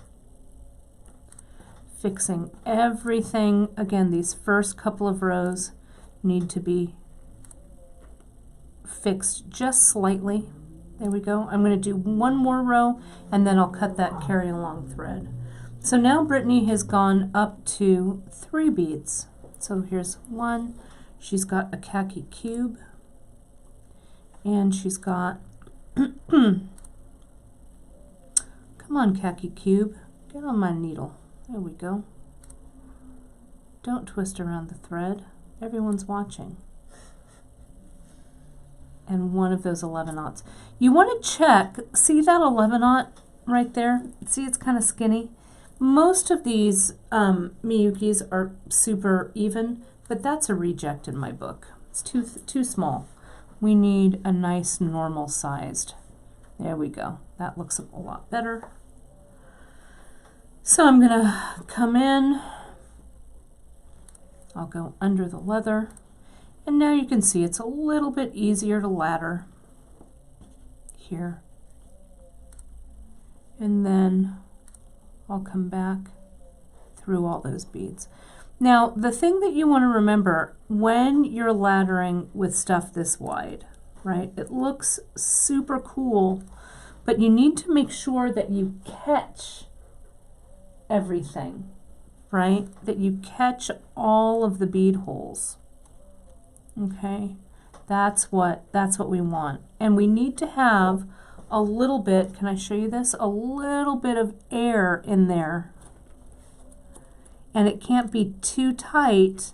fixing everything. Again, these first couple of rows need to be fixed just slightly. There we go. I'm going to do one more row and then I'll cut that carry along thread. So now Brittany has gone up to 3 beads. So here's one. She's got a khaki cube, and she's got, come on khaki cube, get on my needle. There we go. Don't twist around the thread. Everyone's watching. And one of those 11-aughts. You want to check, see that 11-aught right there? See, it's kind of skinny. Most of these Miyukis are super even, but that's a reject in my book. It's too small. We need a nice normal sized. There we go. That looks a lot better. So I'm gonna come in. I'll go under the leather. And now you can see it's a little bit easier to ladder here. And then I'll come back through all those beads. Now, the thing that you want to remember when you're laddering with stuff this wide, right? It looks super cool, but you need to make sure that you catch everything, right? That you catch all of the bead holes. Okay? That's what we want. And we need to have a little bit, can I show you this? A little bit of air in there. And it can't be too tight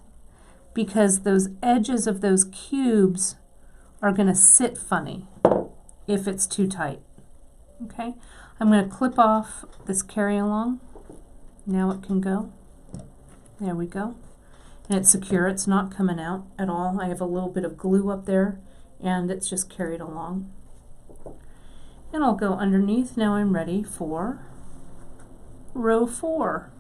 because those edges of those cubes are going to sit funny if it's too tight. Okay, I'm going to clip off this carry along. Now it can go. There we go. And it's secure, it's not coming out at all. I have a little bit of glue up there and it's just carried along. And I'll go underneath. Now I'm ready for row 4.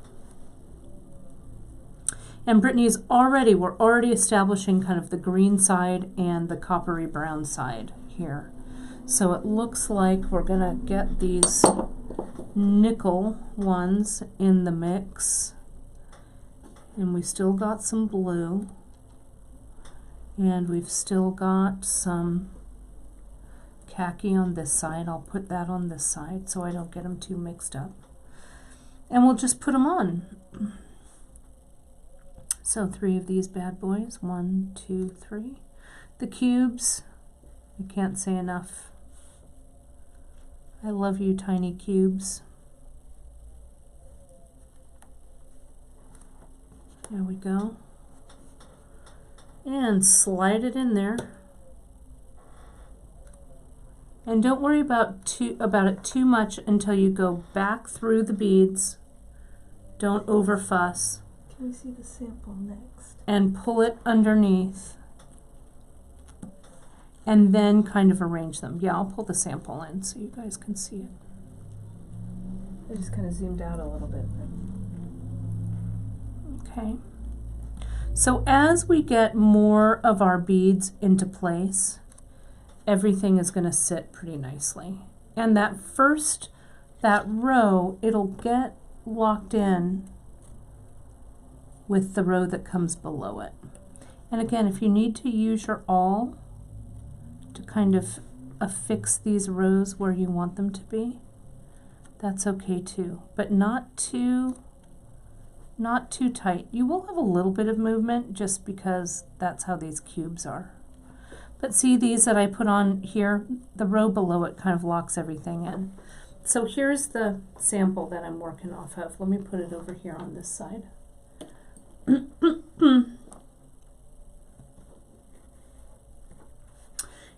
And Brittany's we're already establishing kind of the green side and the coppery brown side here. So it looks like we're gonna get these nickel ones in the mix. And we still got some blue. And we've still got some khaki on this side. I'll put that on this side so I don't get them too mixed up. And we'll just put them on. So 3 of these bad boys, 1, 2, 3. The cubes, I can't say enough. I love you, tiny cubes. There we go. And slide it in there. And don't worry about it too much until you go back through the beads. Don't over fuss. Can we see the sample next? And pull it underneath. And then kind of arrange them. Yeah, I'll pull the sample in so you guys can see it. I just kind of zoomed out a little bit. Okay. So as we get more of our beads into place, everything is going to sit pretty nicely. And that row, it'll get locked in with the row that comes below it. And again, if you need to use your awl to kind of affix these rows where you want them to be, that's okay too, but not too tight. You will have a little bit of movement just because that's how these cubes are. But see these that I put on here, the row below it kind of locks everything in. So here's the sample that I'm working off of. Let me put it over here on this side.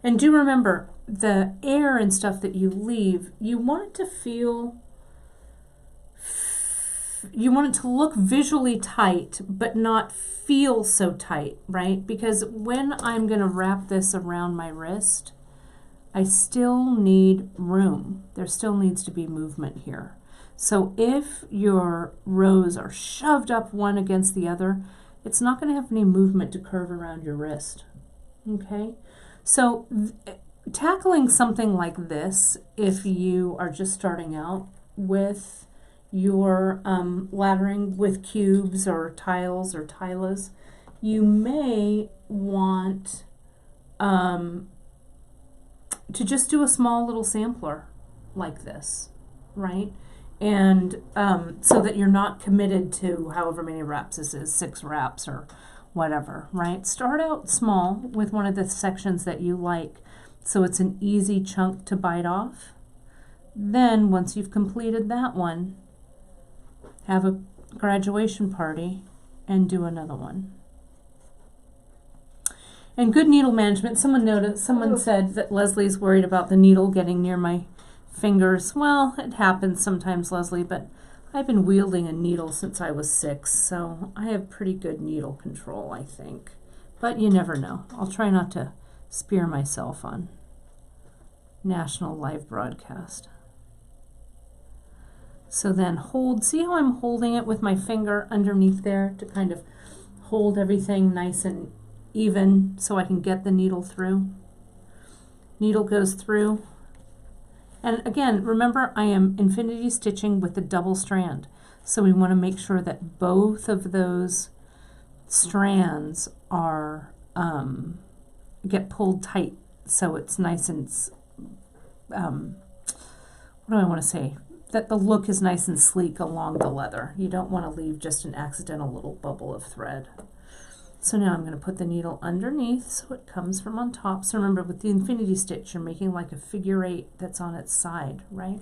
And do remember, the air and stuff that you leave, you want it to feel, you want it to look visually tight, but not feel so tight, right? Because when I'm going to wrap this around my wrist, I still need room. There still needs to be movement here. So if your rows are shoved up one against the other, it's not going to have any movement to curve around your wrist. Okay? So tackling something like this, if you are just starting out with your laddering with cubes or tiles or tylas, you may want to just do a small little sampler like this, right? And so that you're not committed to however many wraps this is, 6 wraps or whatever, right? Start out small with one of the sections that you like so it's an easy chunk to bite off. Then once you've completed that one, have a graduation party and do another one. And good needle management. Someone said that Leslie's worried about the needle getting near my fingers. Well, it happens sometimes, Leslie, but I've been wielding a needle since I was 6, so I have pretty good needle control, I think. But you never know. I'll try not to spear myself on national live broadcast. So then see how I'm holding it with my finger underneath there to kind of hold everything nice and even so I can get the needle through. Needle goes through. And again, remember I am infinity stitching with the double strand. So we want to make sure that both of those strands are get pulled tight so it's nice and what do I want to say? That the look is nice and sleek along the leather. You don't want to leave just an accidental little bubble of thread. So now I'm going to put the needle underneath so it comes from on top. So remember, with the infinity stitch, you're making like a figure 8 that's on its side, right?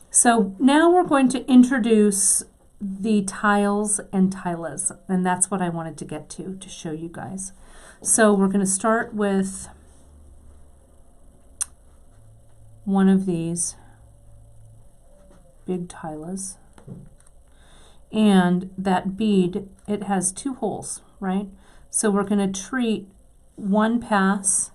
So now we're going to introduce the tiles and tylas, and that's what I wanted to get to show you guys. So we're going to start with one of these. big tylas. And that bead, it has 2 holes, right? So we're going to treat one pass,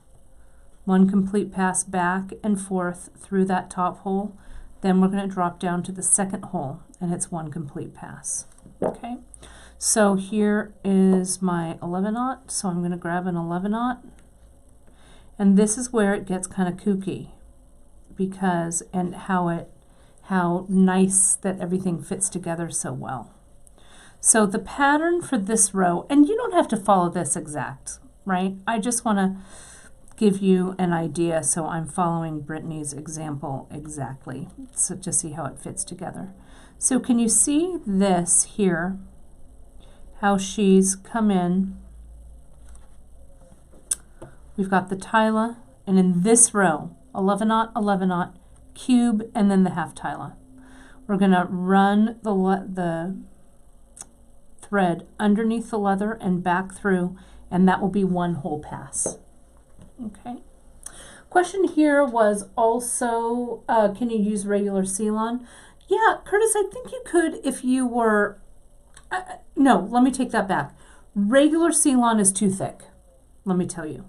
one complete pass back and forth through that top hole. Then we're going to drop down to the second hole, and it's one complete pass. Okay, so here is my 11/0, so I'm going to grab an 11/0, and this is where it gets kind of kooky, because and how nice that everything fits together so well. So the pattern for this row, and you don't have to follow this exact, right? I just want to give you an idea, so I'm following Brittany's example exactly, so to see how it fits together. So can you see this here, how she's come in? We've got the tyla, and in this row, 11/0, 11/0, cube, and then the half tyla. We're going to run the thread underneath the leather and back through, and that will be one whole pass. Okay. Question here was also, can you use regular seal-on? Yeah, Curtis, I think you could if you were, no, let me take that back. Regular seal-on is too thick, let me tell you.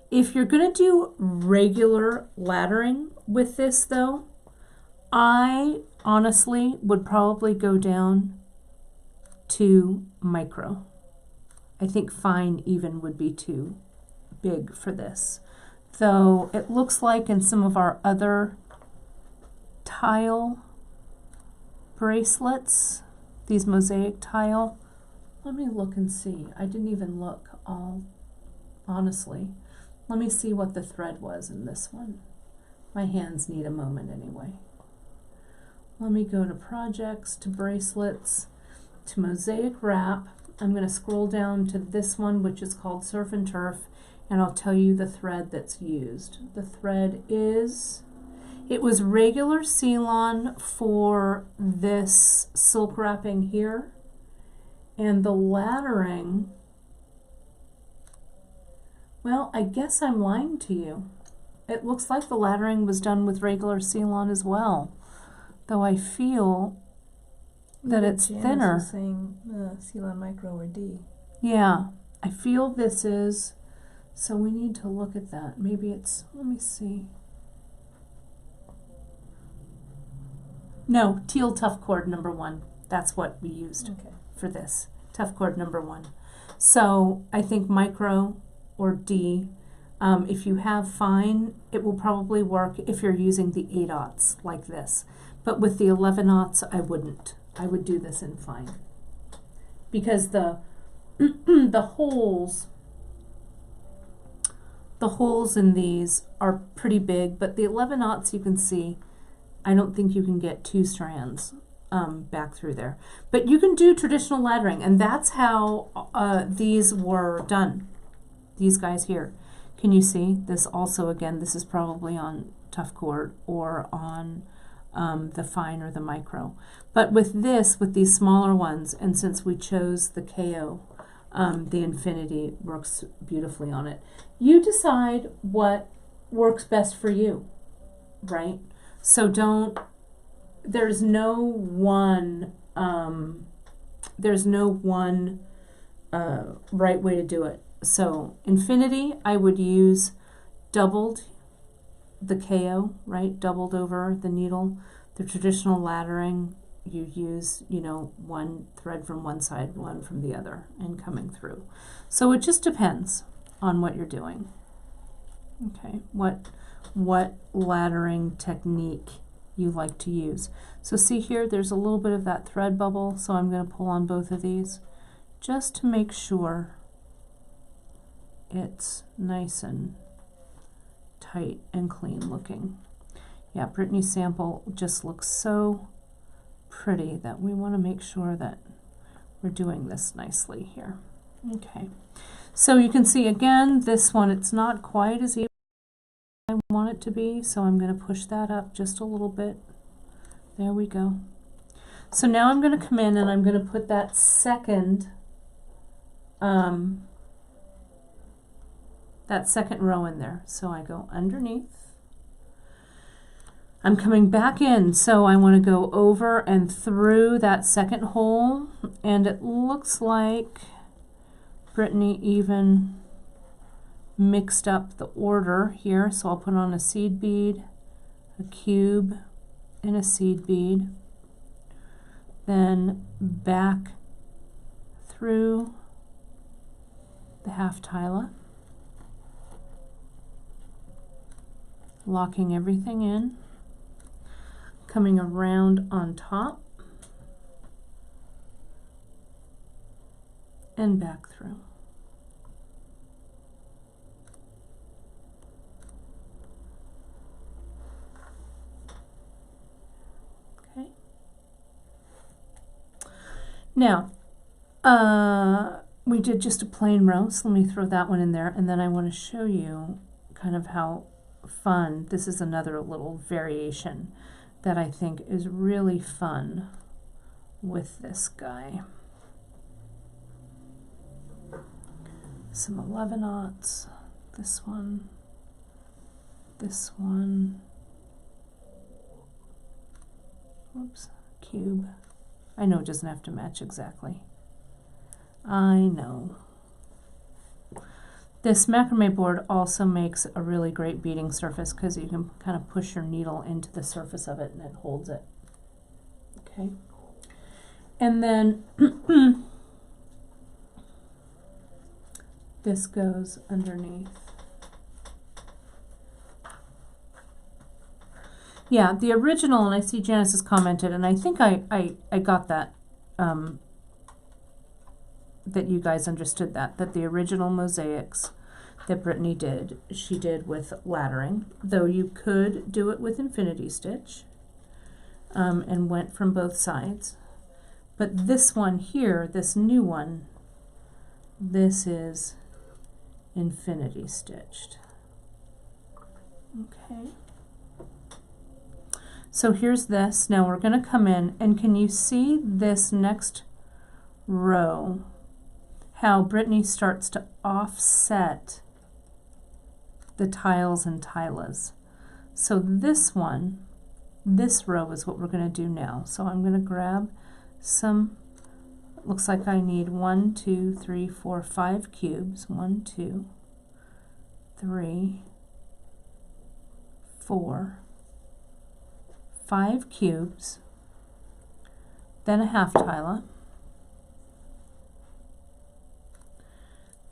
If you're going to do regular laddering with this though, I honestly would probably go down to micro. I think fine even would be too big for this. Though it looks like in some of our other tile bracelets, these mosaic tile, let me look and see. I didn't even look, all honestly. Let me see what the thread was in this one. My hands need a moment anyway. Let me go to projects, to bracelets, to mosaic wrap. I'm going to scroll down to this one, which is called Surf and Turf, and I'll tell you the thread that's used. The thread is, it was regular seal-on for this silk wrapping here, and the laddering, well, I guess I'm lying to you. It looks like the laddering was done with regular seal-on as well, though I feel that it's thinner. Was saying seal-on micro or D. Yeah, I feel this is, so we need to look at that. Maybe it's, let me see. No, teal tough cord number 1. That's what we used for this. Tough cord number 1. So I think micro or D. If you have fine, it will probably work if you're using the 8/0 like this. But with the 11/0, I wouldn't. I would do this in fine. Because the the holes in these are pretty big, but the 11/0 you can see, I don't think you can get 2 strands back through there. But you can do traditional laddering, and that's how these were done. These guys here. Can you see? This also, again, this is probably on tough cord or on the fine or the micro. But with this, with these smaller ones, and since we chose the KO, the infinity works beautifully on it. You decide what works best for you, right? So there's no one right way to do it. So infinity, I would use doubled the KO, right? Doubled over the needle. The traditional laddering, you use, one thread from one side, one from the other, and coming through. So it just depends on what you're doing. Okay, what laddering technique you like to use. So see here, there's a little bit of that thread bubble, so I'm going to pull on both of these just to make sure it's nice and tight and clean looking. Yeah, Brittany's sample just looks so pretty that we want to make sure that we're doing this nicely here. Okay, so you can see again, this one, it's not quite as even as I want it to be, so I'm going to push that up just a little bit. There we go. So now I'm going to come in and I'm going to put that second row in there. So I go underneath, I'm coming back in, so I want to go over and through that second hole, and it looks like Brittany even mixed up the order here, so I'll put on a seed bead, a cube, and a seed bead, then back through the half tyla, locking everything in, coming around on top and back through. Okay. Now, we did just a plain row, so let me throw that one in there, and then I want to show you kind of how fun, this is another little variation that I think is really fun with this guy. Some 11/aughts, this one, whoops, cube. I know it doesn't have to match exactly. I know. This macrame board also makes a really great beading surface because you can kind of push your needle into the surface of it and it holds it. Okay. And then this goes underneath. Yeah, the original, and I see Janice has commented, and I think I got that, that you guys understood that the original mosaics that Brittany did, she did with laddering, though you could do it with infinity stitch, and went from both sides. But this one here, this new one, this is infinity stitched. Okay. So here's this. Now we're going to come in, and can you see this next row, how Brittany starts to offset the tiles and tylas? So this one, this row is what we're going to do now. So I'm going to grab some, it looks like I need 1, 2, 3, 4, 5 cubes. 1, 2, 3, 4, 5 cubes, then a half tyla,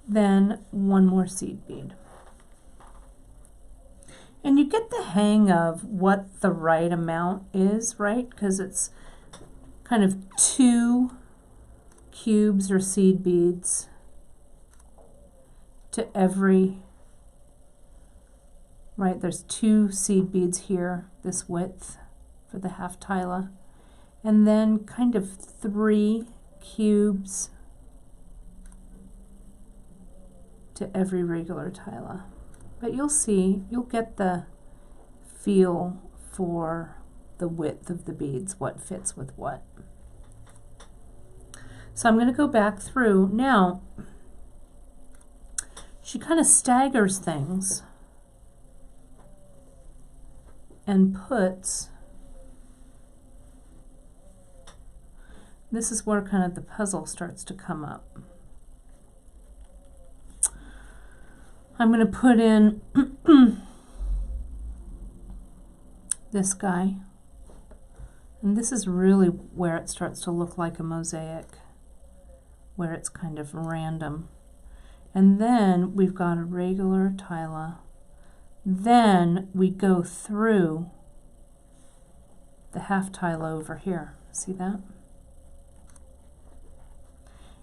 then one more seed bead. And you get the hang of what the right amount is, right? Because it's kind of 2 cubes or seed beads to every, right, there's 2 seed beads here, this width for the half tyla, and then kind of 3 cubes to every regular tyla. But you'll see, you'll get the feel for the width of the beads, what fits with what. So I'm going to go back through. Now, she kind of staggers things and puts, this is where kind of the puzzle starts to come up. I'm going to put in this guy, and this is really where it starts to look like a mosaic, where it's kind of random. And then we've got a regular tyla. Then we go through the half tyla over here. See that?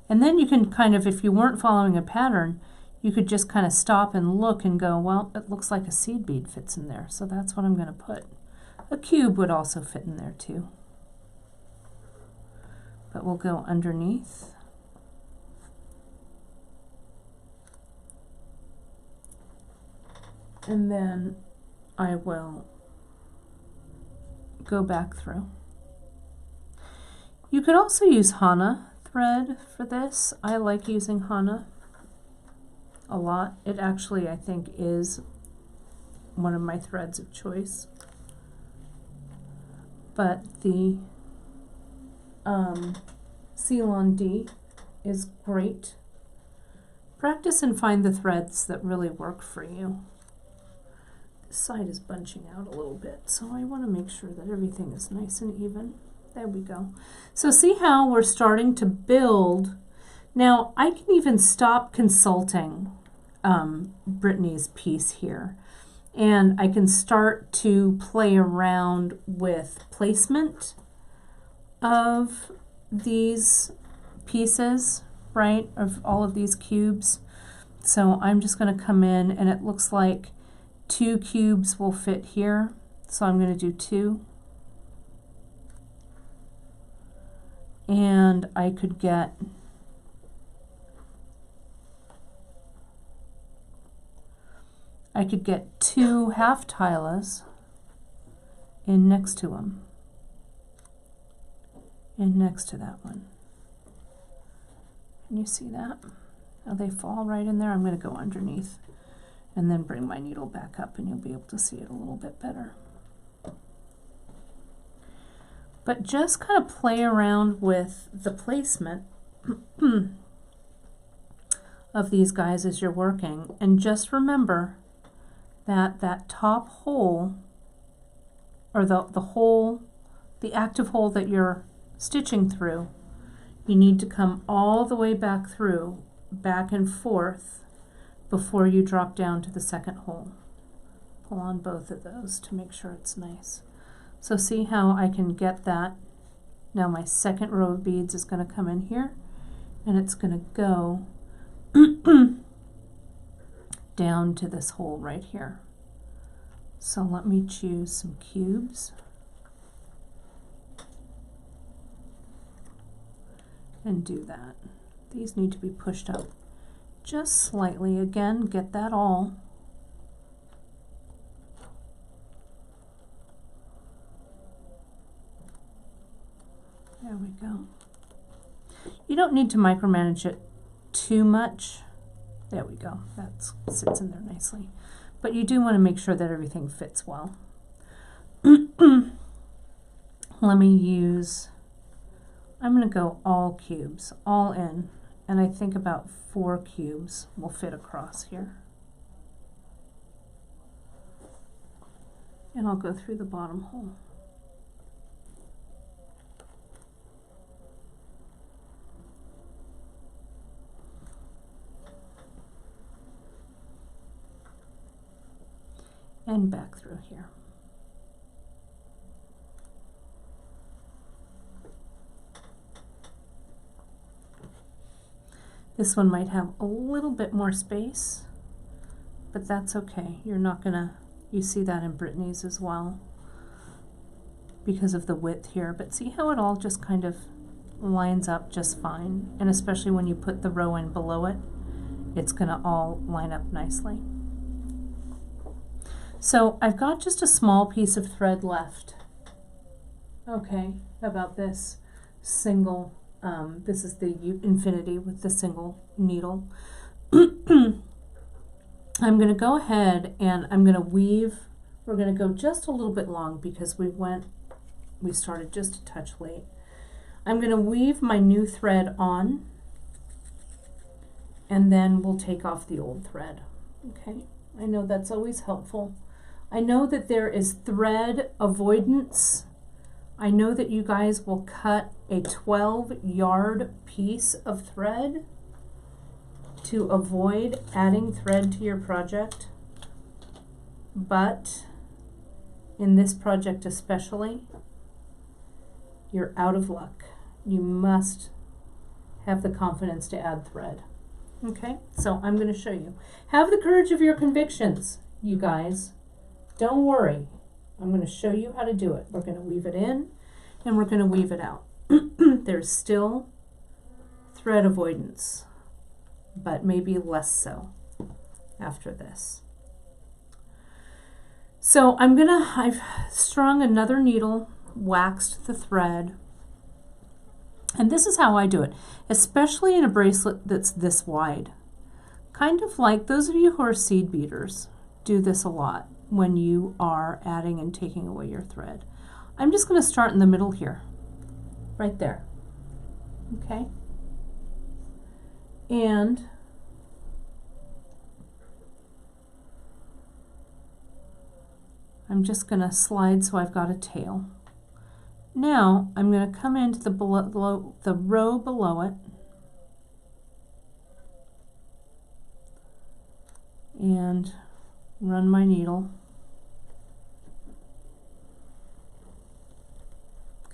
And then you can kind of, if you weren't following a pattern, you could just kind of stop and look and go, well, it looks like a seed bead fits in there, so that's what I'm going to put. A cube would also fit in there too. But we'll go underneath. And then I will go back through. You could also use Hana thread for this. I like using Hana a lot. It actually, I think, is one of my threads of choice. but the Seal on D is great. Practice and find the threads that really work for you. This side is bunching out a little bit, so I want to make sure that everything is nice and even. There we go. So see how we're starting to build. Now I can even stop consulting Brittany's piece here, and I can start to play around with placement of these pieces, right, of all of these cubes. So I'm just going to come in, and it looks like 2 cubes will fit here, so I'm going to do 2. And I could get I could get 2 half tylas in next to them, and next to that one. Can you see that? How they fall right in there? I'm going to go underneath and then bring my needle back up, and you'll be able to see it a little bit better. But just kind of play around with the placement of these guys as you're working, and just remember that that top hole, or the hole, the active hole that you're stitching through, you need to come all the way back through, back and forth, before you drop down to the second hole. Pull on both of those to make sure it's nice. So see how I can get that. Now my second row of beads is going to come in here, and it's going to go down to this hole right here. So let me choose some cubes and do that. These need to be pushed up just slightly. Again, get that all. There we go. You don't need to micromanage it too much. There we go. That sits in there nicely. But you do want to make sure that everything fits well. Let me use, I'm going to go all cubes, all in, and I think about 4 cubes will fit across here. And I'll go through the bottom hole. And back through here. This one might have a little bit more space, but that's okay. You're not gonna, you see that in Brittany's as well because of the width here, but see how it all just kind of lines up just fine, and especially when you put the row in below it, it's gonna all line up nicely. So I've got just a small piece of thread left. Okay, about this single, this is the infinity with the single needle. I'm going to go ahead and I'm going to weave. We're going to go just a little bit long because we started just a touch late. I'm going to weave my new thread on, and then we'll take off the old thread. Okay, I know that's always helpful. I know that there is thread avoidance. I know that you guys will cut a 12-yard piece of thread to avoid adding thread to your project. But in this project especially, you're out of luck. You must have the confidence to add thread. Okay, so I'm going to show you. Have the courage of your convictions, you guys. Don't worry. I'm going to show you how to do it. We're going to weave it in and we're going to weave it out. There's still thread avoidance, but maybe less so after this. So I've strung another needle, waxed the thread, and this is how I do it, especially in a bracelet that's this wide. Kind of like those of you who are seed beaters do this a lot when you are adding and taking away your thread. I'm just going to start in the middle here, right there, okay? And I'm just going to slide so I've got a tail. Now I'm going to come into the row below it and run my needle.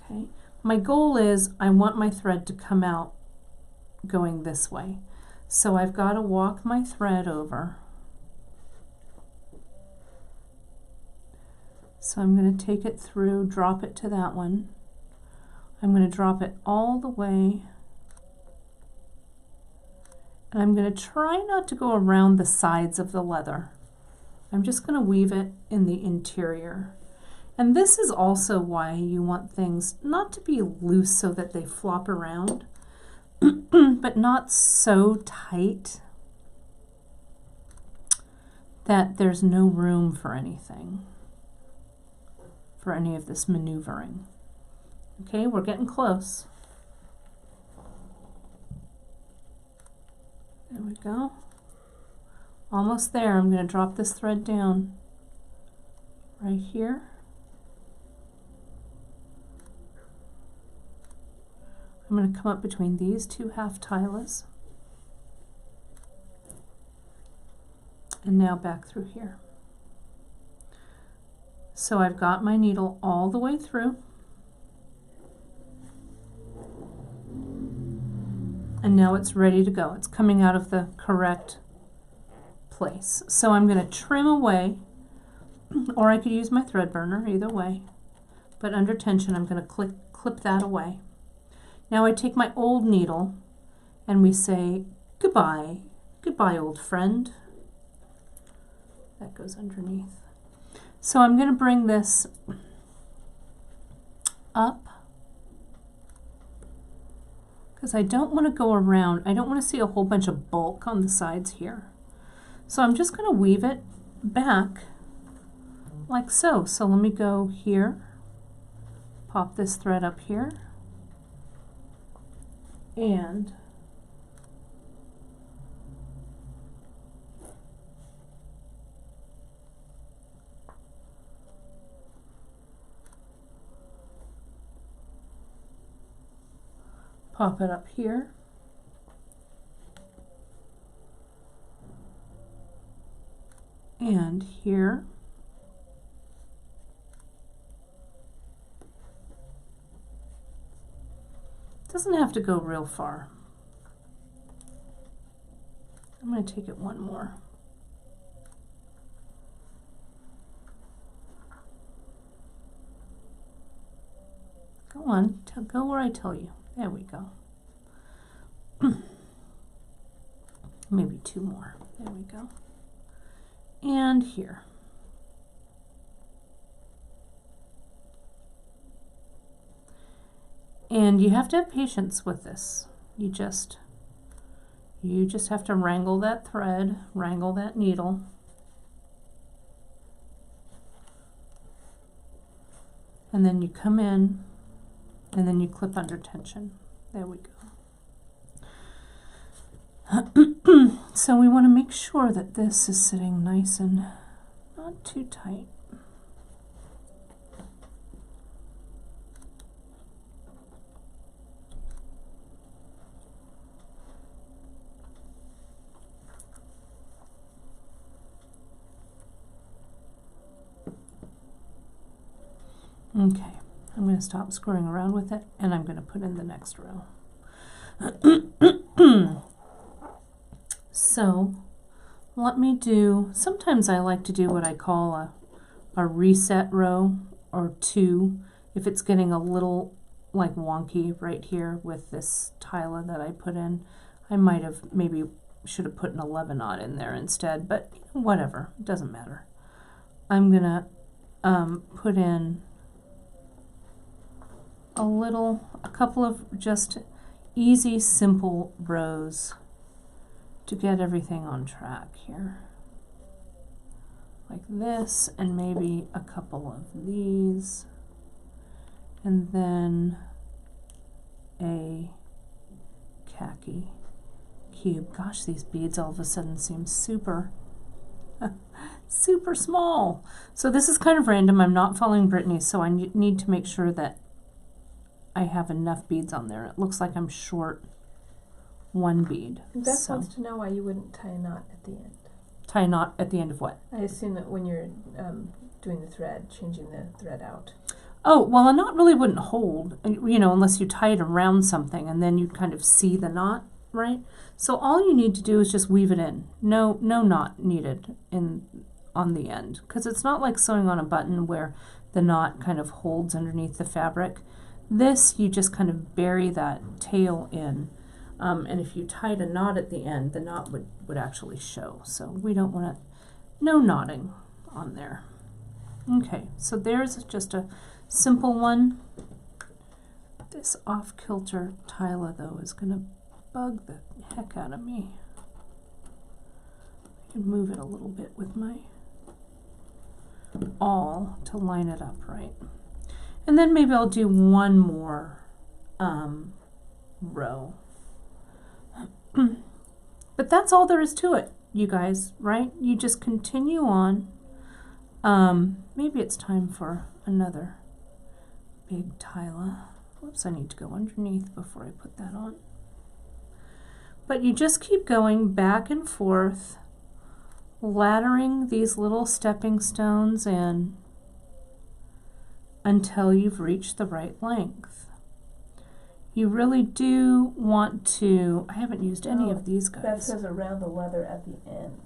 Okay. My goal is I want my thread to come out going this way. So I've got to walk my thread over. So I'm going to take it through, drop it to that one. I'm going to drop it all the way. And I'm going to try not to go around the sides of the leather. I'm just going to weave it in the interior. And this is also why you want things not to be loose so that they flop around, but not so tight that there's no room for anything, for any of this maneuvering. Okay, we're getting close. There we go. Almost there. I'm going to drop this thread down right here. I'm going to come up between these two half tylas. And now back through here. So I've got my needle all the way through. And now it's ready to go. It's coming out of the correct place. So I'm going to trim away, or I could use my thread burner, either way. But under tension, I'm going to clip that away. Now I take my old needle and we say goodbye. Goodbye, old friend. That goes underneath. So I'm going to bring this up because I don't want to go around. I don't want to see a whole bunch of bulk on the sides here. So I'm just going to weave it back like so. So let me go here, pop this thread up here, and pop it up here. And here. Doesn't have to go real far. I'm going to take it one more. Go on, go where I tell you. There we go. Maybe two more. There we go. And here. And you have to have patience with this. You just have to wrangle that thread, wrangle that needle. And then you come in and then you clip under tension. There we go. So we want to make sure that this is sitting nice and not too tight. Okay, I'm going to stop screwing around with it and I'm going to put in the next row. So let me do, sometimes I like to do what I call a reset row or two if it's getting a little like wonky right here with this tyla that I put in. I might have maybe should have put an 11-aught in there instead, but whatever, it doesn't matter. I'm going to put in a couple of just easy, simple rows to get everything on track here. Like this, and maybe a couple of these. and then a khaki cube. Gosh, these beads all of a sudden seem super super small. So this is kind of random. I'm not following Brittany, so I need to make sure that I have enough beads on there. It looks like I'm short one bead. Beth wants to know why you wouldn't tie a knot at the end. Tie a knot at the end of what? I assume that when you're doing the thread, changing the thread out. Oh, well, a knot really wouldn't hold, you know, unless you tie it around something, and then you'd kind of see the knot, right? So all you need to do is just weave it in. No knot needed on the end, because it's not like sewing on a button where the knot kind of holds underneath the fabric. This, you just kind of bury that tail in, and if you tied a knot at the end, the knot would actually show. So we don't want to, no knotting on there. Okay, so there's just a simple one. This off-kilter tyla, though, is going to bug the heck out of me. I can move it a little bit with my awl to line it up right. And then maybe I'll do one more row. But that's all there is to it, you guys, right? You just continue on. Maybe it's time for another big tyla. Whoops, I need to go underneath before I put that on. But you just keep going back and forth, laddering these little stepping stones in until you've reached the right length. You really do want to, I haven't used any of these guys. That says around the leather at the end.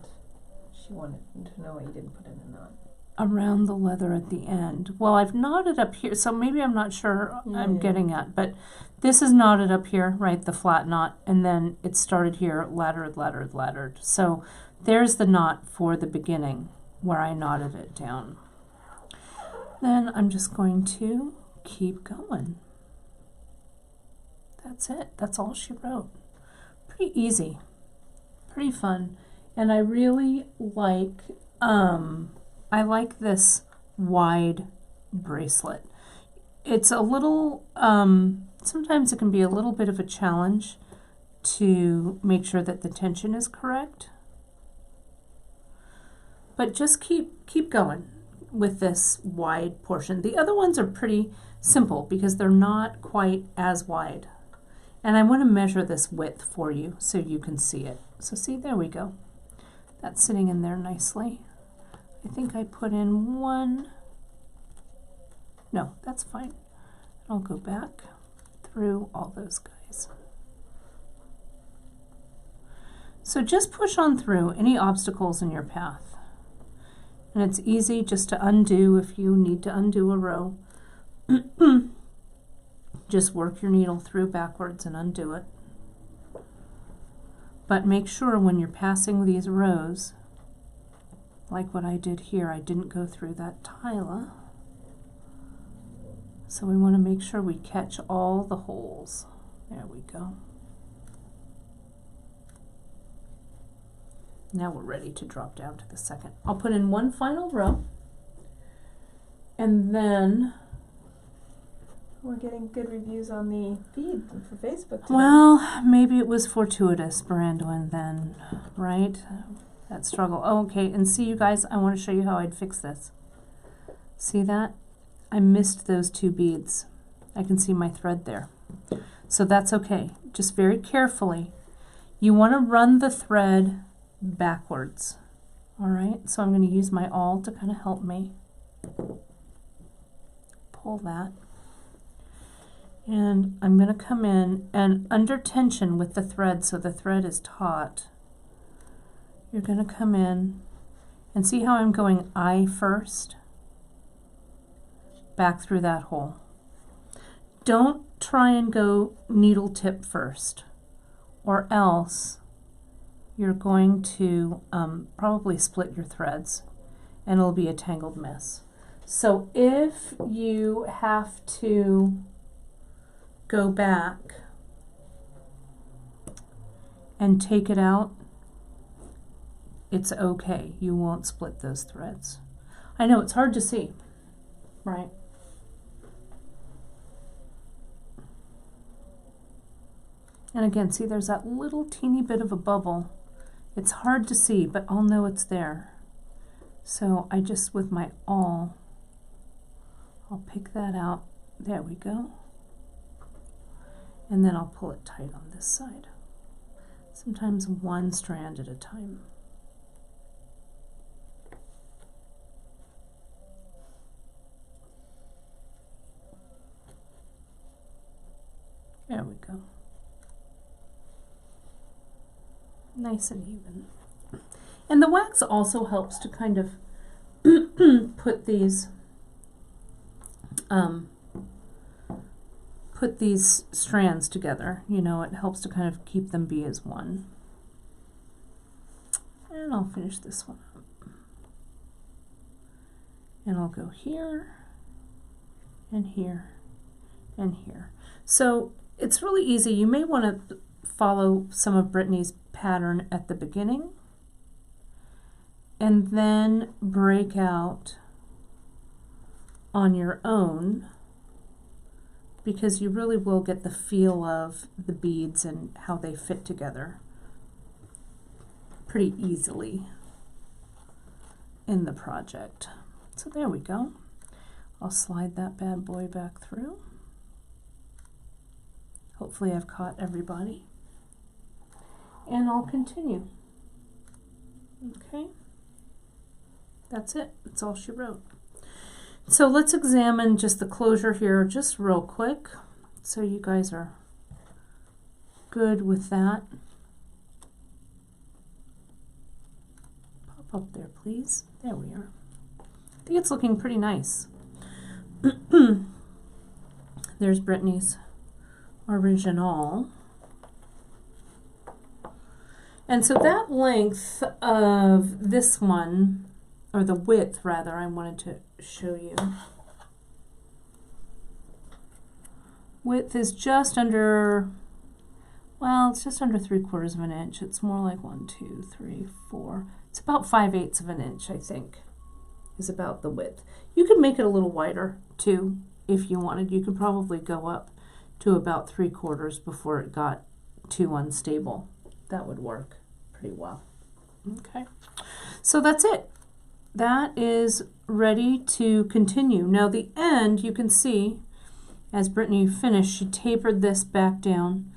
She wanted to know why you didn't put in a knot. Around the leather at the end. Well, I've knotted up here, so maybe I'm not sure I'm getting at, but this is knotted up here, right, the flat knot, and then it started here, laddered, laddered, laddered. So there's the knot for the beginning where I knotted it down. Then I'm just going to keep going. That's it. That's all she wrote. Pretty easy. Pretty fun. And I really like this wide bracelet. It's a little, sometimes it can be a little bit of a challenge to make sure that the tension is correct. But just keep going with this wide portion. The other ones are pretty simple because they're not quite as wide. And I want to measure this width for you so you can see it. So see, there we go. That's sitting in there nicely. I think I put in one. No, that's fine. I'll go back through all those guys. So just push on through any obstacles in your path. And it's easy just to undo if you need to undo a row. Just work your needle through backwards and undo it. But make sure when you're passing these rows, like what I did here, I didn't go through that tyla. So we want to make sure we catch all the holes. There we go. Now we're ready to drop down to the second. I'll put in one final row, and then we're getting good reviews on the feed for Facebook today. Well, maybe it was fortuitous, Brandwin, then, right? That struggle. Oh, okay, and see, you guys, I want to show you how I'd fix this. See that? I missed those two beads. I can see my thread there. So that's okay. Just very carefully. You want to run the thread backwards. All right, so I'm going to use my awl to kind of help me. Pull that. And I'm going to come in and under tension with the thread, so the thread is taut. You're going to come in and see how I'm going eye first, back through that hole. Don't try and go needle tip first, or else you're going to probably split your threads and it'll be a tangled mess. So if you have to go back and take it out, it's okay. You won't split those threads. I know it's hard to see, right? And again, see, there's that little teeny bit of a bubble. It's hard to see, but I'll know it's there. So I just, with my awl, I'll pick that out. There we go. And then I'll pull it tight on this side. Sometimes one strand at a time. There we go. Nice and even. And the wax also helps to kind of put these strands together. You know, it helps to kind of keep them be as one. And I'll finish this one up. And I'll go here and here and here. So it's really easy. You may want to follow some of Brittany's pattern at the beginning and then break out on your own, because you really will get the feel of the beads and how they fit together pretty easily in the project. So there we go. I'll slide that bad boy back through. Hopefully I've caught everybody. And I'll continue. Okay. That's it. That's all she wrote. So let's examine just the closure here just real quick, so you guys are good with that. Pop up there, please. There we are. I think it's looking pretty nice. There's Brittany's original. And so that length of this one, or the width rather, I wanted to show you. Width is just under, well, it's just under 3/4 of an inch. It's more like 1, 2, 3, 4. It's about 5/8 of an inch, I think, is about the width. You could make it a little wider too, if you wanted. You could probably go up to about 3/4 before it got too unstable. That would work pretty well. Okay, so that's it. That is ready to continue. Now the end, you can see, as Brittany finished, she tapered this back down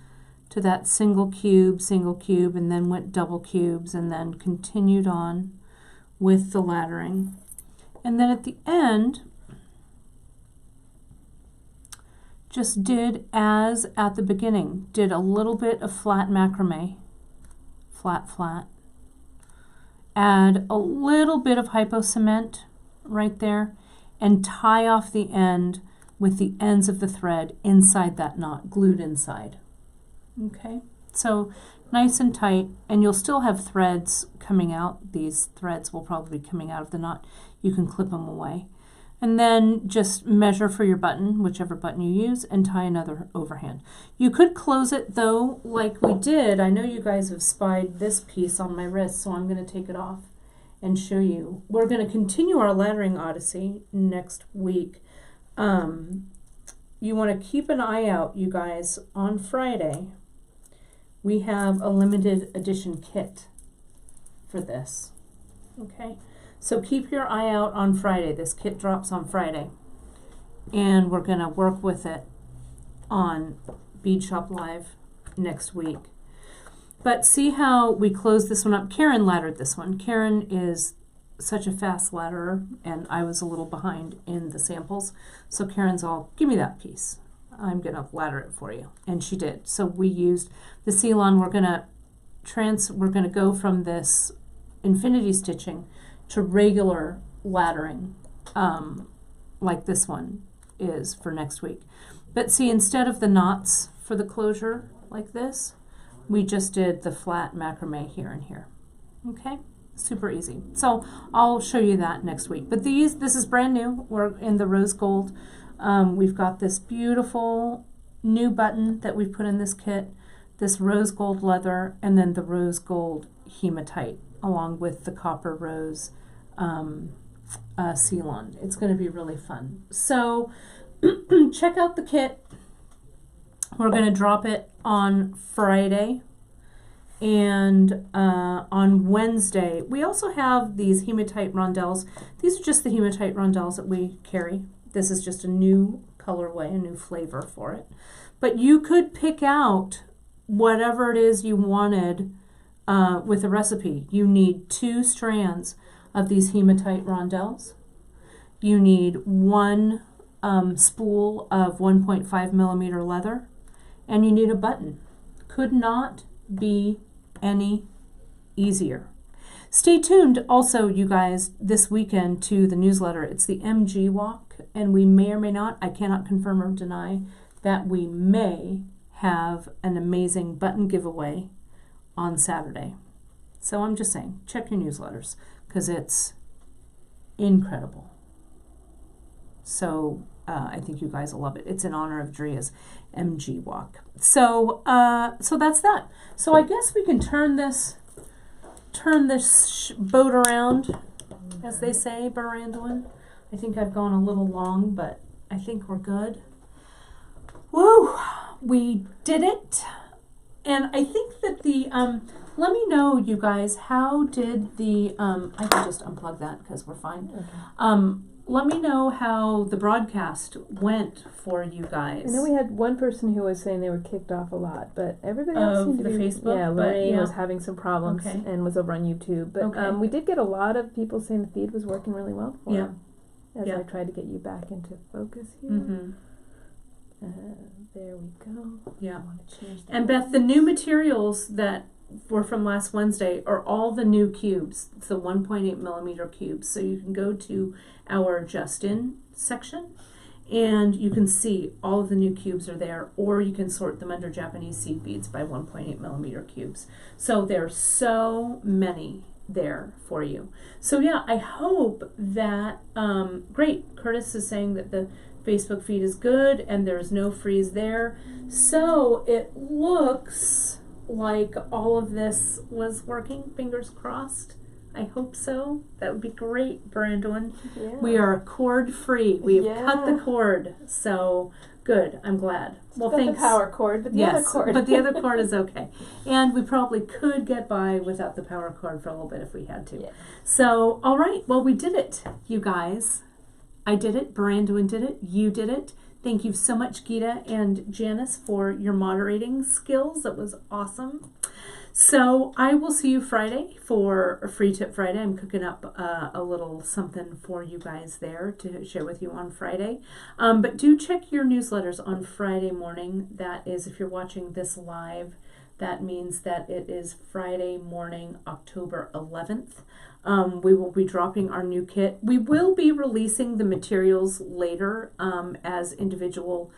to that single cube, and then went double cubes, and then continued on with the laddering. And then at the end, just did as at the beginning, did a little bit of flat macrame, flat, flat. Add a little bit of hypo cement right there and tie off the end with the ends of the thread inside that knot, glued inside. Okay, so nice and tight, and you'll still have threads coming out. These threads will probably be coming out of the knot. You can clip them away. And then just measure for your button, whichever button you use, and tie another overhand. You could close it though, like we did. I know you guys have spied this piece on my wrist, so I'm going to take it off and show you. We're going to continue our laddering odyssey next week. You want to keep an eye out, you guys. On Friday, we have a limited edition kit for this. Okay? So keep your eye out on Friday. This kit drops on Friday. And we're going to work with it on Beadshop Live next week. But see how we close this one up. Karen laddered this one. Karen is such a fast ladderer, and I was a little behind in the samples. So Karen's all, give me that piece. I'm going to ladder it for you. And she did. So we used the Ceylon. We're going to go from this infinity stitching to regular laddering, like this one is for next week. But see, instead of the knots for the closure like this, we just did the flat macrame here and here. Okay, super easy. So I'll show you that next week. But this is brand new. We're in the rose gold. We've got this beautiful new button that we've put in this kit, this rose gold leather, and then the rose gold hematite, along with the copper rose Ceylon. It's going to be really fun. So check out the kit. We're going to drop it on Friday. And on Wednesday, we also have these hematite rondelles. These are just the hematite rondelles that we carry. This is just a new colorway, a new flavor for it. But you could pick out whatever it is you wanted with the recipe. You need 2 strands of these hematite rondelles. You need 1 spool of 1.5 millimeter leather. And you need a button. Could not be any easier. Stay tuned also, you guys, this weekend to the newsletter. It's the MG Walk, and we may or may not, I cannot confirm or deny, that we may have an amazing button giveaway on Saturday. So I'm just saying, check your newsletters, because it's incredible. So I think you guys will love it. It's in honor of Dria's MG Walk. So so that's that. So I guess we can turn this boat around, as they say, Barandolin. I think I've gone a little long, but I think we're good. Woo! We did it. And I think that the let me know, you guys, how did the I can just unplug that because we're fine. Okay. Let me know how the broadcast went for you guys. I know we had one person who was saying they were kicked off a lot, but everybody else seemed to be... Facebook? Yeah, Lorraine was having some problems and was over on YouTube. But we did get a lot of people saying the feed was working really well for them. As I tried to get you back into focus here. Mm-hmm. There we go. Yeah. I want to change that. And Beth, the new materials that were from last Wednesday are all the new cubes. It's the 1.8 millimeter cubes. So you can go to our Just-In section and you can see all of the new cubes are there, or you can sort them under Japanese seed beads by 1.8 millimeter cubes. So there's so many there for you. So yeah, I hope that, great, Curtis is saying that the Facebook feed is good and there's no freeze there. So it looks like all of this was working, fingers crossed. I hope so. That would be great, Brandon. Yeah. We are cord free. We've cut the cord. So good. I'm glad. Well, thanks. The power cord, but the other cord. But the other cord is okay. And we probably could get by without the power cord for a little bit if we had to. Yeah. So, all right. Well, we did it, you guys. I did it. Brandon did it. You did it. Thank you so much, Gita and Janice, for your moderating skills. That was awesome. So I will see you Friday for a Free Tip Friday. I'm cooking up a little something for you guys there to share with you on Friday. But do check your newsletters on Friday morning. That is, if you're watching this live, that means that it is Friday morning, October 11th. We will be dropping our new kit. We will be releasing the materials later as individual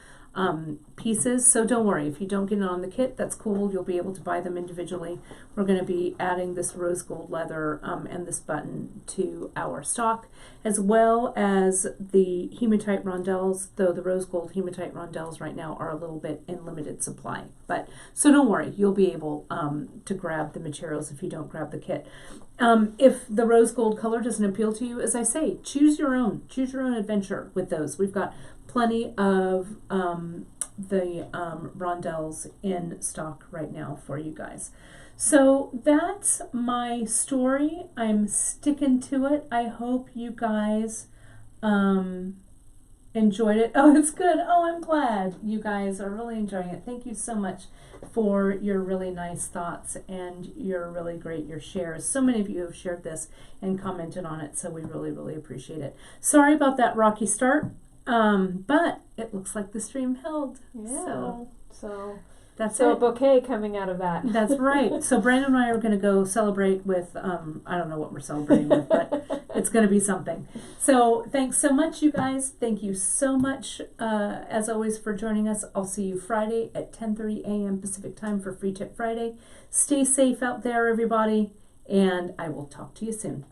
pieces, so don't worry if you don't get it on the kit. That's cool. You'll be able to buy them individually. We're going to be adding this rose gold leather and this button to our stock, as well as the hematite rondelles, though the rose gold hematite rondelles right now are a little bit in limited supply. But so don't worry, you'll be able to grab the materials if you don't grab the kit. If the rose gold color doesn't appeal to you, as I say, choose your own adventure with those. We've got plenty of the rondelles in stock right now for you guys. So that's my story. I'm sticking to it. I hope you guys enjoyed it. Oh, it's good. Oh, I'm glad you guys are really enjoying it. Thank you so much for your really nice thoughts and your shares. So many of you have shared this and commented on it, so we really, really appreciate it. Sorry about that rocky start. But it looks like the stream held. Yeah. So that's a bouquet coming out of that. That's right. So Brandon and I are going to go celebrate with, I don't know what we're celebrating with, but it's going to be something. So thanks so much, you guys. Thank you so much, as always, for joining us. I'll see you Friday at 10:30 a.m. Pacific time for Free Tip Friday. Stay safe out there, everybody, and I will talk to you soon.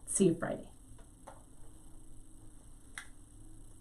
See you Friday.